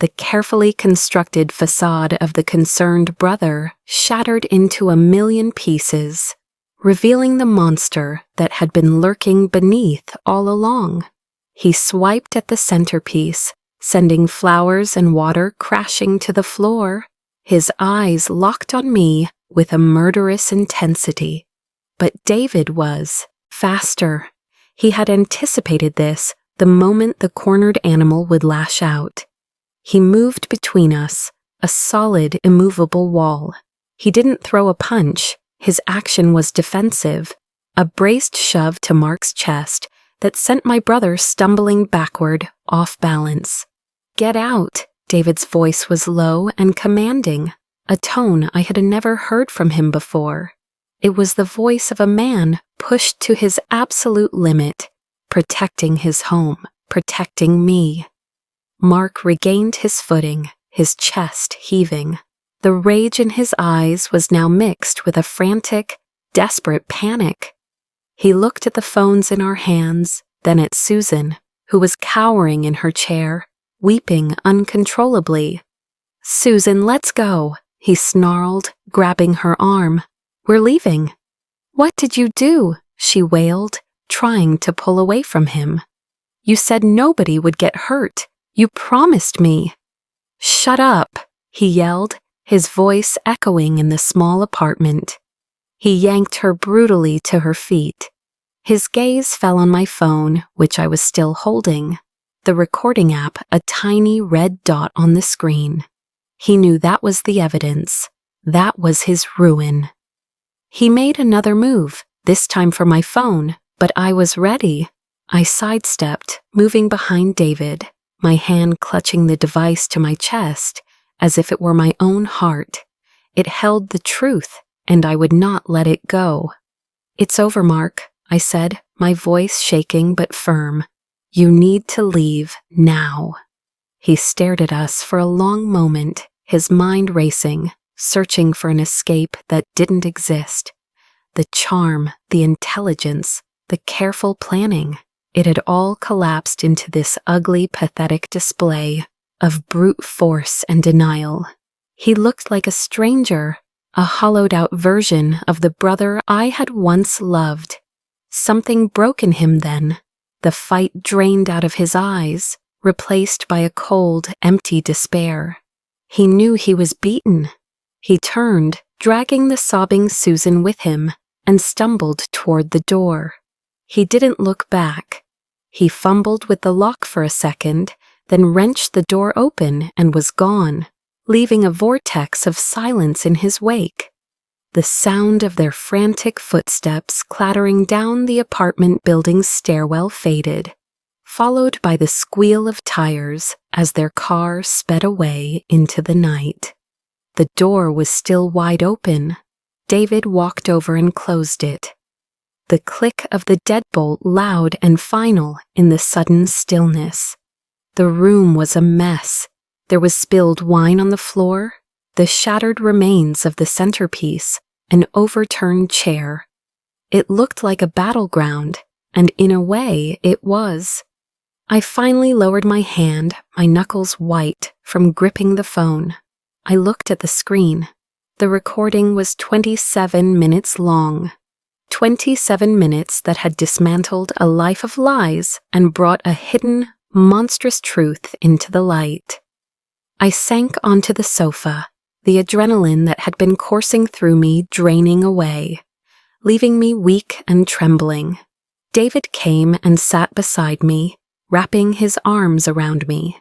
The carefully constructed facade of the concerned brother shattered into a million pieces, revealing the monster that had been lurking beneath all along. He swiped at the centerpiece, sending flowers and water crashing to the floor. His eyes locked on me with a murderous intensity. But David was faster. He had anticipated this the moment the cornered animal would lash out. He moved between us, a solid, immovable wall. He didn't throw a punch. His action was defensive, a braced shove to Mark's chest that sent my brother stumbling backward, off balance. "Get out!" David's voice was low and commanding, a tone I had never heard from him before. It was the voice of a man pushed to his absolute limit, protecting his home, protecting me. Mark regained his footing, his chest heaving. The rage in his eyes was now mixed with a frantic, desperate panic. He looked at the phones in our hands, then at Susan, who was cowering in her chair, weeping uncontrollably. "Susan, let's go," he snarled, grabbing her arm. "We're leaving." "What did you do?" she wailed, trying to pull away from him. "You said nobody would get hurt. You promised me." "Shut up," he yelled, his voice echoing in the small apartment. He yanked her brutally to her feet. His gaze fell on my phone, which I was still holding, the recording app a tiny red dot on the screen. He knew that was the evidence. That was his ruin. He made another move, this time for my phone, but I was ready. I sidestepped, moving behind David, my hand clutching the device to my chest, as if it were my own heart. It held the truth, and I would not let it go. "It's over, Mark," I said, my voice shaking but firm. "You need to leave now." He stared at us for a long moment, his mind racing, searching for an escape that didn't exist. The charm, the intelligence, the careful planning, it had all collapsed into this ugly, pathetic display of brute force and denial. He looked like a stranger, a hollowed-out version of the brother I had once loved. Something broke in him then. The fight drained out of his eyes, replaced by a cold, empty despair. He knew he was beaten. He turned, dragging the sobbing Susan with him, and stumbled toward the door. He didn't look back. He fumbled with the lock for a second, then wrenched the door open and was gone, leaving a vortex of silence in his wake. The sound of their frantic footsteps clattering down the apartment building's stairwell faded, followed by the squeal of tires as their car sped away into the night. The door was still wide open. David walked over and closed it. The click of the deadbolt loud and final in the sudden stillness. The room was a mess. There was spilled wine on the floor, the shattered remains of the centerpiece, an overturned chair. It looked like a battleground, and in a way it was. I finally lowered my hand, my knuckles white from gripping the phone. I looked at the screen. The recording was 27 minutes long. 27 minutes that had dismantled a life of lies and brought a hidden, monstrous truth into the light. I sank onto the sofa, the adrenaline that had been coursing through me draining away, leaving me weak and trembling. David came and sat beside me, wrapping his arms around me.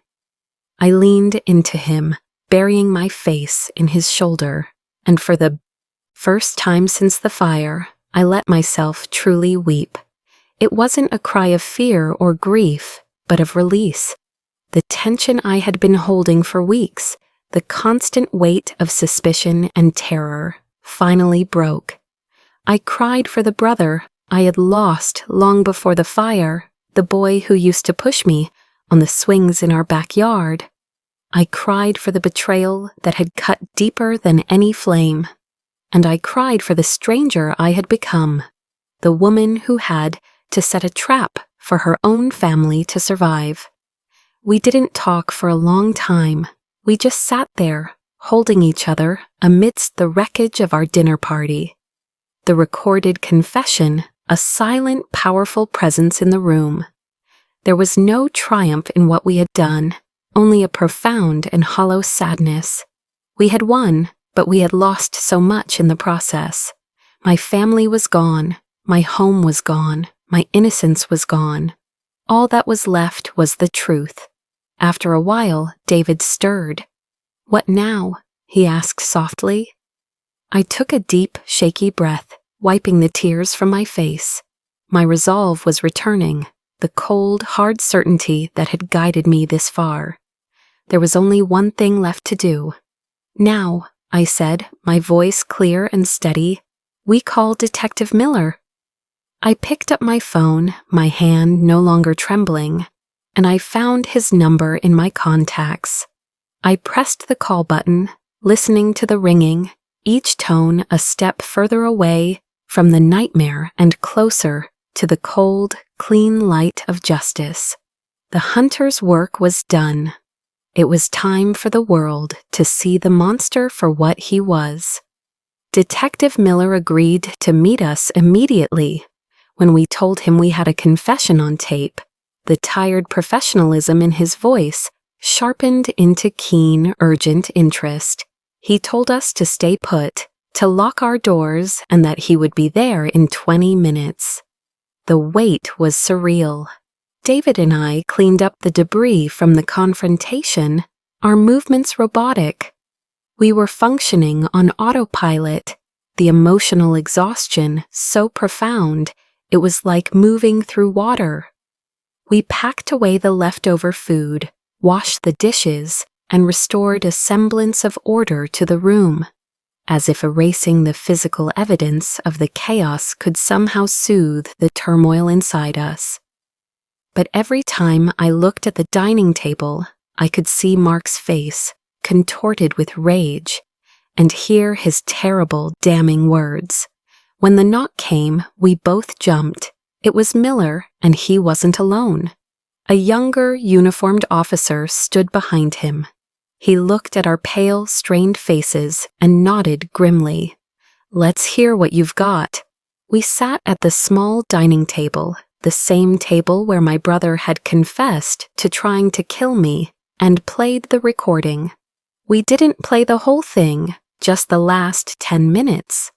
I leaned into him, burying my face in his shoulder, and for the first time since the fire, I let myself truly weep. It wasn't a cry of fear or grief, but of release. The tension I had been holding for weeks, the constant weight of suspicion and terror, finally broke. I cried for the brother I had lost long before the fire, the boy who used to push me on the swings in our backyard. I cried for the betrayal that had cut deeper than any flame. And I cried for the stranger I had become, the woman who had to set a trap for her own family to survive. We didn't talk for a long time. We just sat there, holding each other amidst the wreckage of our dinner party. The recorded confession, a silent, powerful presence in the room. There was no triumph in what we had done, only a profound and hollow sadness. We had won, but we had lost so much in the process. My family was gone, my home was gone, my innocence was gone. All that was left was the truth. After a while, David stirred. "What now?" he asked softly. I took a deep, shaky breath, wiping the tears from my face. My resolve was returning, the cold, hard certainty that had guided me this far. There was only one thing left to do. "Now," I said, my voice clear and steady, "we call Detective Miller." I picked up my phone, my hand no longer trembling, and I found his number in my contacts. I pressed the call button, listening to the ringing, each tone a step further away from the nightmare and closer to the cold, clean light of justice. The hunter's work was done. It was time for the world to see the monster for what he was. Detective Miller agreed to meet us immediately. When we told him we had a confession on tape, the tired professionalism in his voice sharpened into keen, urgent interest. He told us to stay put, to lock our doors, and that he would be there in 20 minutes. The wait was surreal. David and I cleaned up the debris from the confrontation, our movements robotic. We were functioning on autopilot, the emotional exhaustion so profound it was like moving through water. We packed away the leftover food, washed the dishes, and restored a semblance of order to the room, as if erasing the physical evidence of the chaos could somehow soothe the turmoil inside us. But every time I looked at the dining table, I could see Mark's face, contorted with rage, and hear his terrible, damning words. When the knock came, we both jumped. It was Miller, and he wasn't alone. A younger, uniformed officer stood behind him. He looked at our pale, strained faces and nodded grimly. "Let's hear what you've got." We sat at the small dining table, the same table where my brother had confessed to trying to kill me, and played the recording. We didn't play the whole thing, just the last 10 minutes.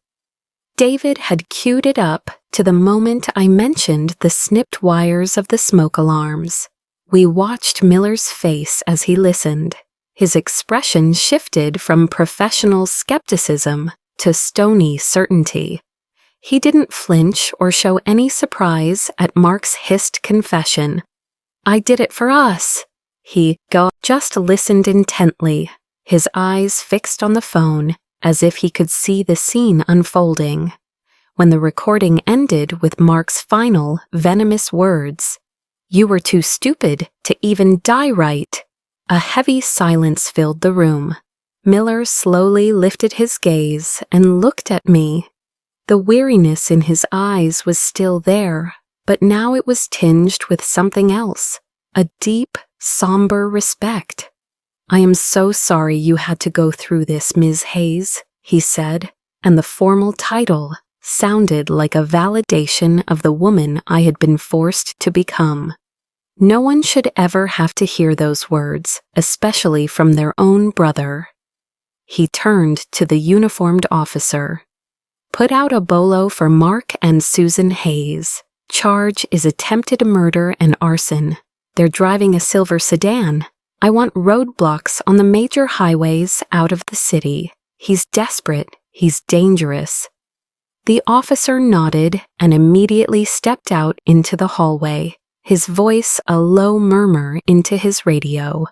David had queued it up to the moment I mentioned the snipped wires of the smoke alarms. We watched Miller's face as he listened. His expression shifted from professional skepticism to stony certainty. He didn't flinch or show any surprise at Mark's hissed confession. "I did it for us." He just listened intently, his eyes fixed on the phone as if he could see the scene unfolding. When the recording ended with Mark's final, venomous words, "You were too stupid to even die right," a heavy silence filled the room. Miller slowly lifted his gaze and looked at me. The weariness in his eyes was still there, but now it was tinged with something else, a deep, somber respect. "I am so sorry you had to go through this, Ms. Hayes," he said, and the formal title sounded like a validation of the woman I had been forced to become. No one should ever have to hear those words, especially from their own brother. He turned to the uniformed officer. Put out a bolo for Mark and Susan Hayes. Charge is attempted murder and arson. They're driving a silver sedan. I want roadblocks on the major highways out of the city. He's desperate. He's dangerous. The officer nodded and immediately stepped out into the hallway, his voice a low murmur into his radio.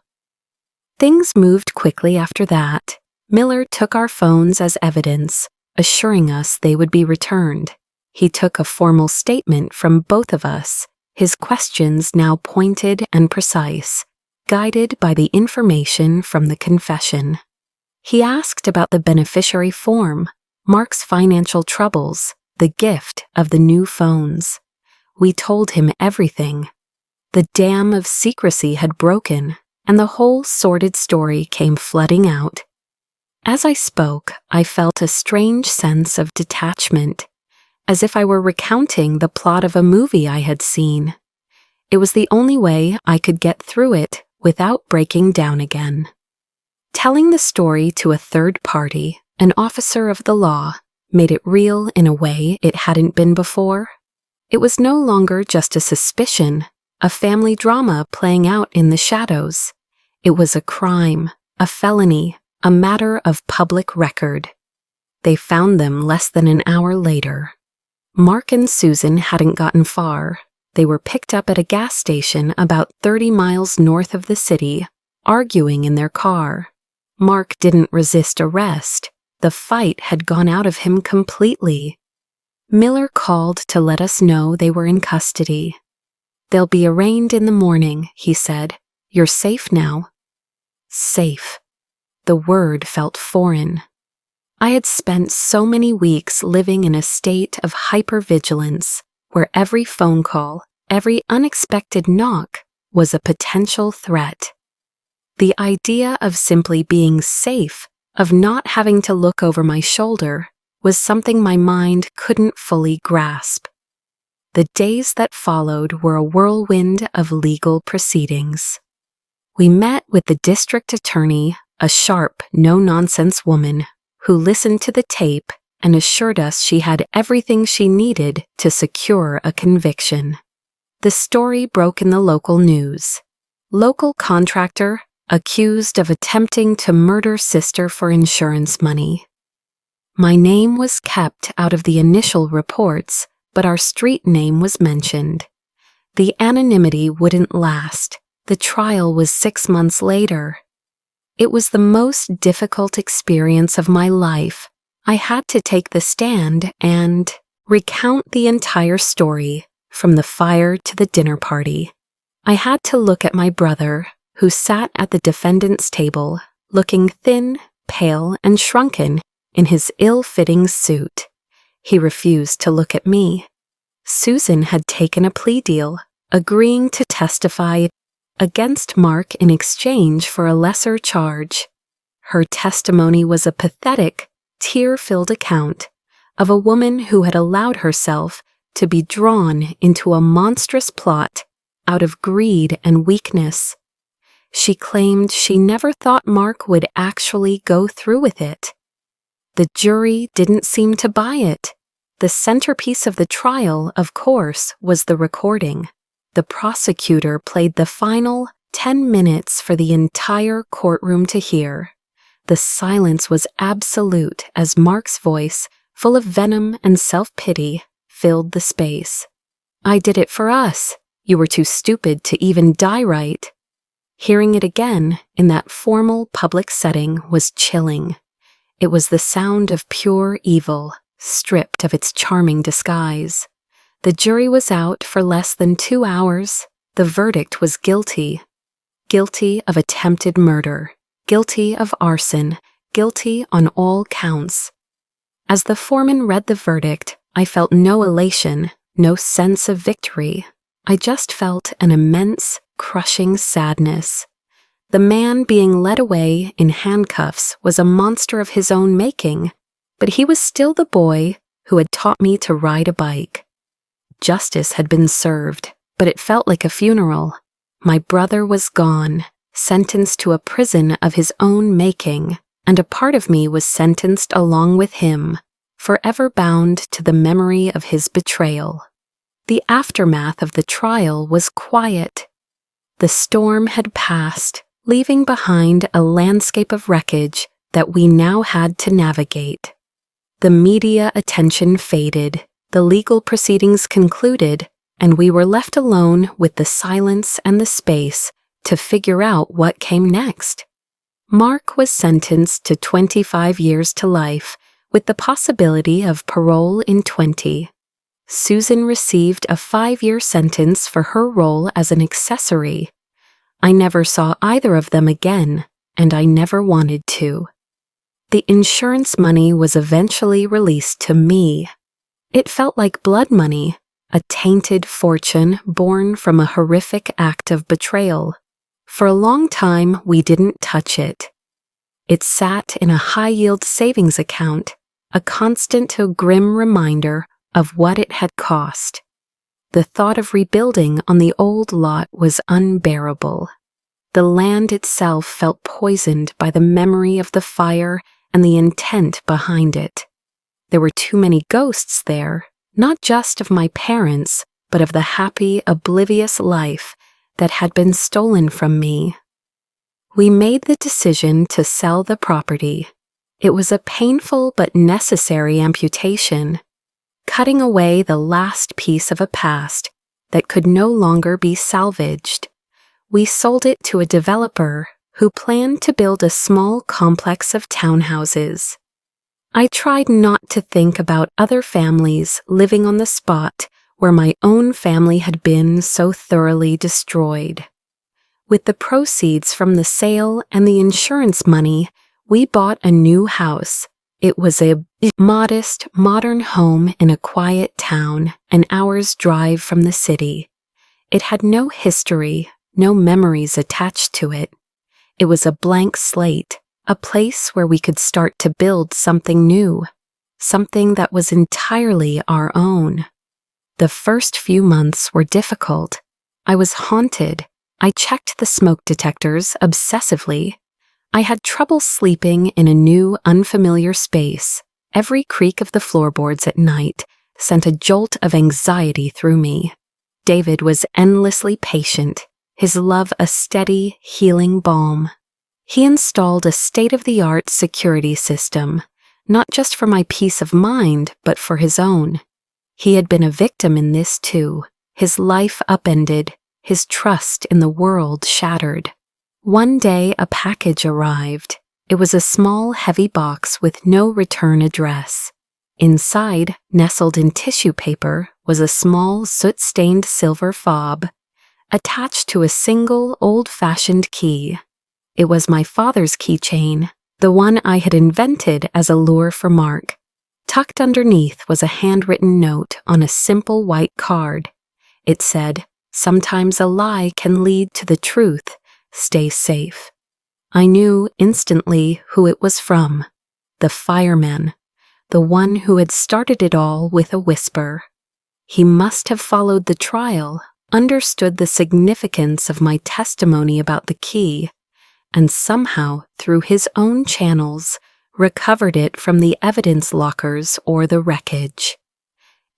Things moved quickly after that. Miller took our phones as evidence, assuring us they would be returned. He took a formal statement from both of us, his questions now pointed and precise, guided by the information from the confession. He asked about the beneficiary form, Mark's financial troubles, the gift of the new phones. We told him everything. The dam of secrecy had broken, and the whole sordid story came flooding out. As I spoke, I felt a strange sense of detachment, as if I were recounting the plot of a movie I had seen. It was the only way I could get through it without breaking down again. Telling the story to a third party, an officer of the law, made it real in a way it hadn't been before. It was no longer just a suspicion, a family drama playing out in the shadows. It was a crime, a felony, a matter of public record. They found them less than an hour later. Mark and Susan hadn't gotten far. They were picked up at a gas station about 30 miles north of the city, arguing in their car. Mark didn't resist arrest. The fight had gone out of him completely. Miller called to let us know they were in custody. They'll be arraigned in the morning, he said. You're safe now. Safe. The word felt foreign. I had spent so many weeks living in a state of hypervigilance, where every phone call, every unexpected knock was a potential threat. The idea of simply being safe, of not having to look over my shoulder, was something my mind couldn't fully grasp. The days that followed were a whirlwind of legal proceedings. We met with the district attorney, a sharp, no-nonsense woman who listened to the tape and assured us she had everything she needed to secure a conviction. The story broke in the local news. Local contractor accused of attempting to murder sister for insurance money. My name was kept out of the initial reports, but our street name was mentioned. The anonymity wouldn't last. The trial was 6 months later. It was the most difficult experience of my life. I had to take the stand and recount the entire story, from the fire to the dinner party. I had to look at my brother, who sat at the defendant's table, looking thin, pale, and shrunken in his ill-fitting suit. He refused to look at me. Susan had taken a plea deal, agreeing to testify against Mark in exchange for a lesser charge. Her testimony was a pathetic, tear-filled account of a woman who had allowed herself to be drawn into a monstrous plot out of greed and weakness. She claimed she never thought Mark would actually go through with it. The jury didn't seem to buy it. The centerpiece of the trial, of course, was the recording. The prosecutor played the final 10 minutes for the entire courtroom to hear. The silence was absolute as Mark's voice, full of venom and self-pity, filled the space. I did it for us. You were too stupid to even die right. Hearing it again in that formal public setting was chilling. It was the sound of pure evil, stripped of its charming disguise. The jury was out for less than 2 hours. The verdict was guilty. Guilty of attempted murder. Guilty of arson. Guilty on all counts. As the foreman read the verdict, I felt no elation, no sense of victory. I just felt an immense, crushing sadness. The man being led away in handcuffs was a monster of his own making, but he was still the boy who had taught me to ride a bike. Justice had been served, but it felt like a funeral. My brother was gone, sentenced to a prison of his own making, and a part of me was sentenced along with him, forever bound to the memory of his betrayal. The aftermath of the trial was quiet. The storm had passed, leaving behind a landscape of wreckage that we now had to navigate. The media attention faded, the legal proceedings concluded, and we were left alone with the silence and the space to figure out what came next. Mark was sentenced to 25 years to life, with the possibility of parole in 20. Susan received a 5-year sentence for her role as an accessory. I never saw either of them again, and I never wanted to. The insurance money was eventually released to me. It felt like blood money, a tainted fortune born from a horrific act of betrayal. For a long time, we didn't touch it. It sat in a high-yield savings account, a constant grim reminder of what it had cost. The thought of rebuilding on the old lot was unbearable. The land itself felt poisoned by the memory of the fire and the intent behind it. There were too many ghosts there, not just of my parents, but of the happy, oblivious life that had been stolen from me. We made the decision to sell the property. It was a painful but necessary amputation, cutting away the last piece of a past that could no longer be salvaged. We sold it to a developer who planned to build a small complex of townhouses. I tried not to think about other families living on the spot where my own family had been so thoroughly destroyed. With the proceeds from the sale and the insurance money, we bought a new house. It was a modest, modern home in a quiet town, an hour's drive from the city. It had no history, no memories attached to it. It was a blank slate, a place where we could start to build something new, something that was entirely our own. The first few months were difficult. I was haunted. I checked the smoke detectors obsessively. I had trouble sleeping in a new, unfamiliar space. Every creak of the floorboards at night sent a jolt of anxiety through me. David was endlessly patient, his love a steady, healing balm. He installed a state-of-the-art security system, not just for my peace of mind, but for his own. He had been a victim in this too, his life upended, his trust in the world shattered. One day a package arrived. It was a small, heavy box with no return address. Inside, nestled in tissue paper, was a small, soot-stained silver fob, attached to a single, old-fashioned key. It was my father's keychain, the one I had invented as a lure for Mark. Tucked underneath was a handwritten note on a simple white card. It said, "Sometimes a lie can lead to the truth. Stay safe." I knew instantly who it was from. The fireman, the one who had started it all with a whisper. He must have followed the trial, understood the significance of my testimony about the key, and somehow, through his own channels, recovered it from the evidence lockers or the wreckage.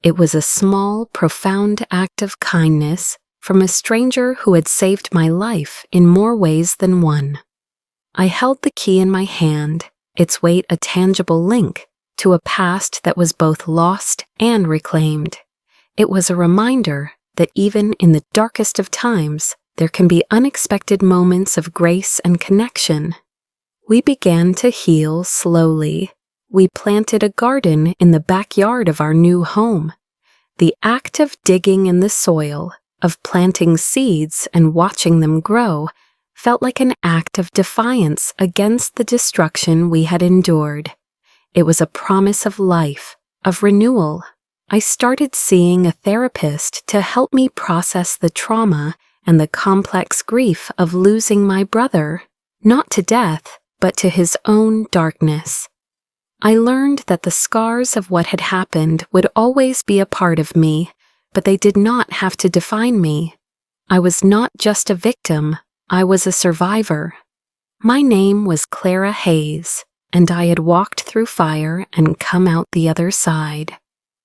It was a small, profound act of kindness from a stranger who had saved my life in more ways than one. I held the key in my hand, its weight a tangible link to a past that was both lost and reclaimed. It was a reminder that even in the darkest of times, there can be unexpected moments of grace and connection. We began to heal slowly. We planted a garden in the backyard of our new home. The act of digging in the soil, of planting seeds and watching them grow, felt like an act of defiance against the destruction we had endured. It was a promise of life, of renewal. I started seeing a therapist to help me process the trauma and the complex grief of losing my brother, not to death, but to his own darkness. I learned that the scars of what had happened would always be a part of me, but they did not have to define me. I was not just a victim, I was a survivor. My name was Clara Hayes, and I had walked through fire and come out the other side.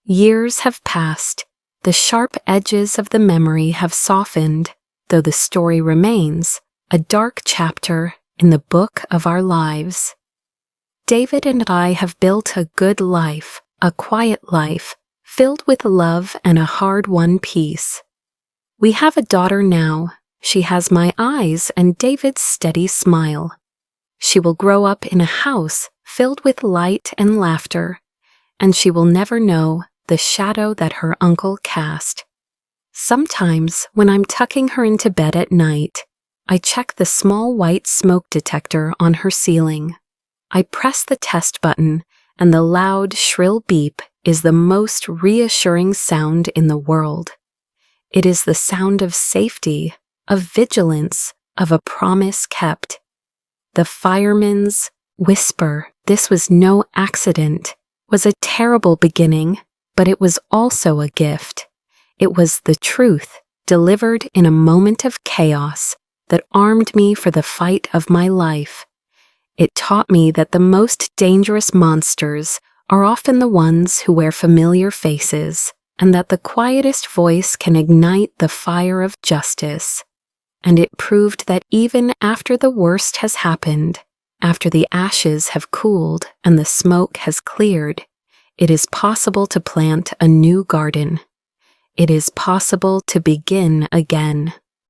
Years have passed. The sharp edges of the memory have softened, though the story remains, a dark chapter in the book of our lives. David and I have built a good life, a quiet life, filled with love and a hard-won peace. We have a daughter now. She has my eyes and David's steady smile. She will grow up in a house filled with light and laughter, and she will never know the shadow that her uncle cast. Sometimes, when I'm tucking her into bed at night, I check the small white smoke detector on her ceiling. I press the test button, and the loud, shrill beep is the most reassuring sound in the world. It is the sound of safety, of vigilance, of a promise kept. The fireman's whisper, "This was no accident," was a terrible beginning, but it was also a gift. It was the truth, delivered in a moment of chaos, that armed me for the fight of my life. It taught me that the most dangerous monsters are often the ones who wear familiar faces, and that the quietest voice can ignite the fire of justice. And it proved that even after the worst has happened, after the ashes have cooled and the smoke has cleared, it is possible to plant a new garden. It is possible to begin again.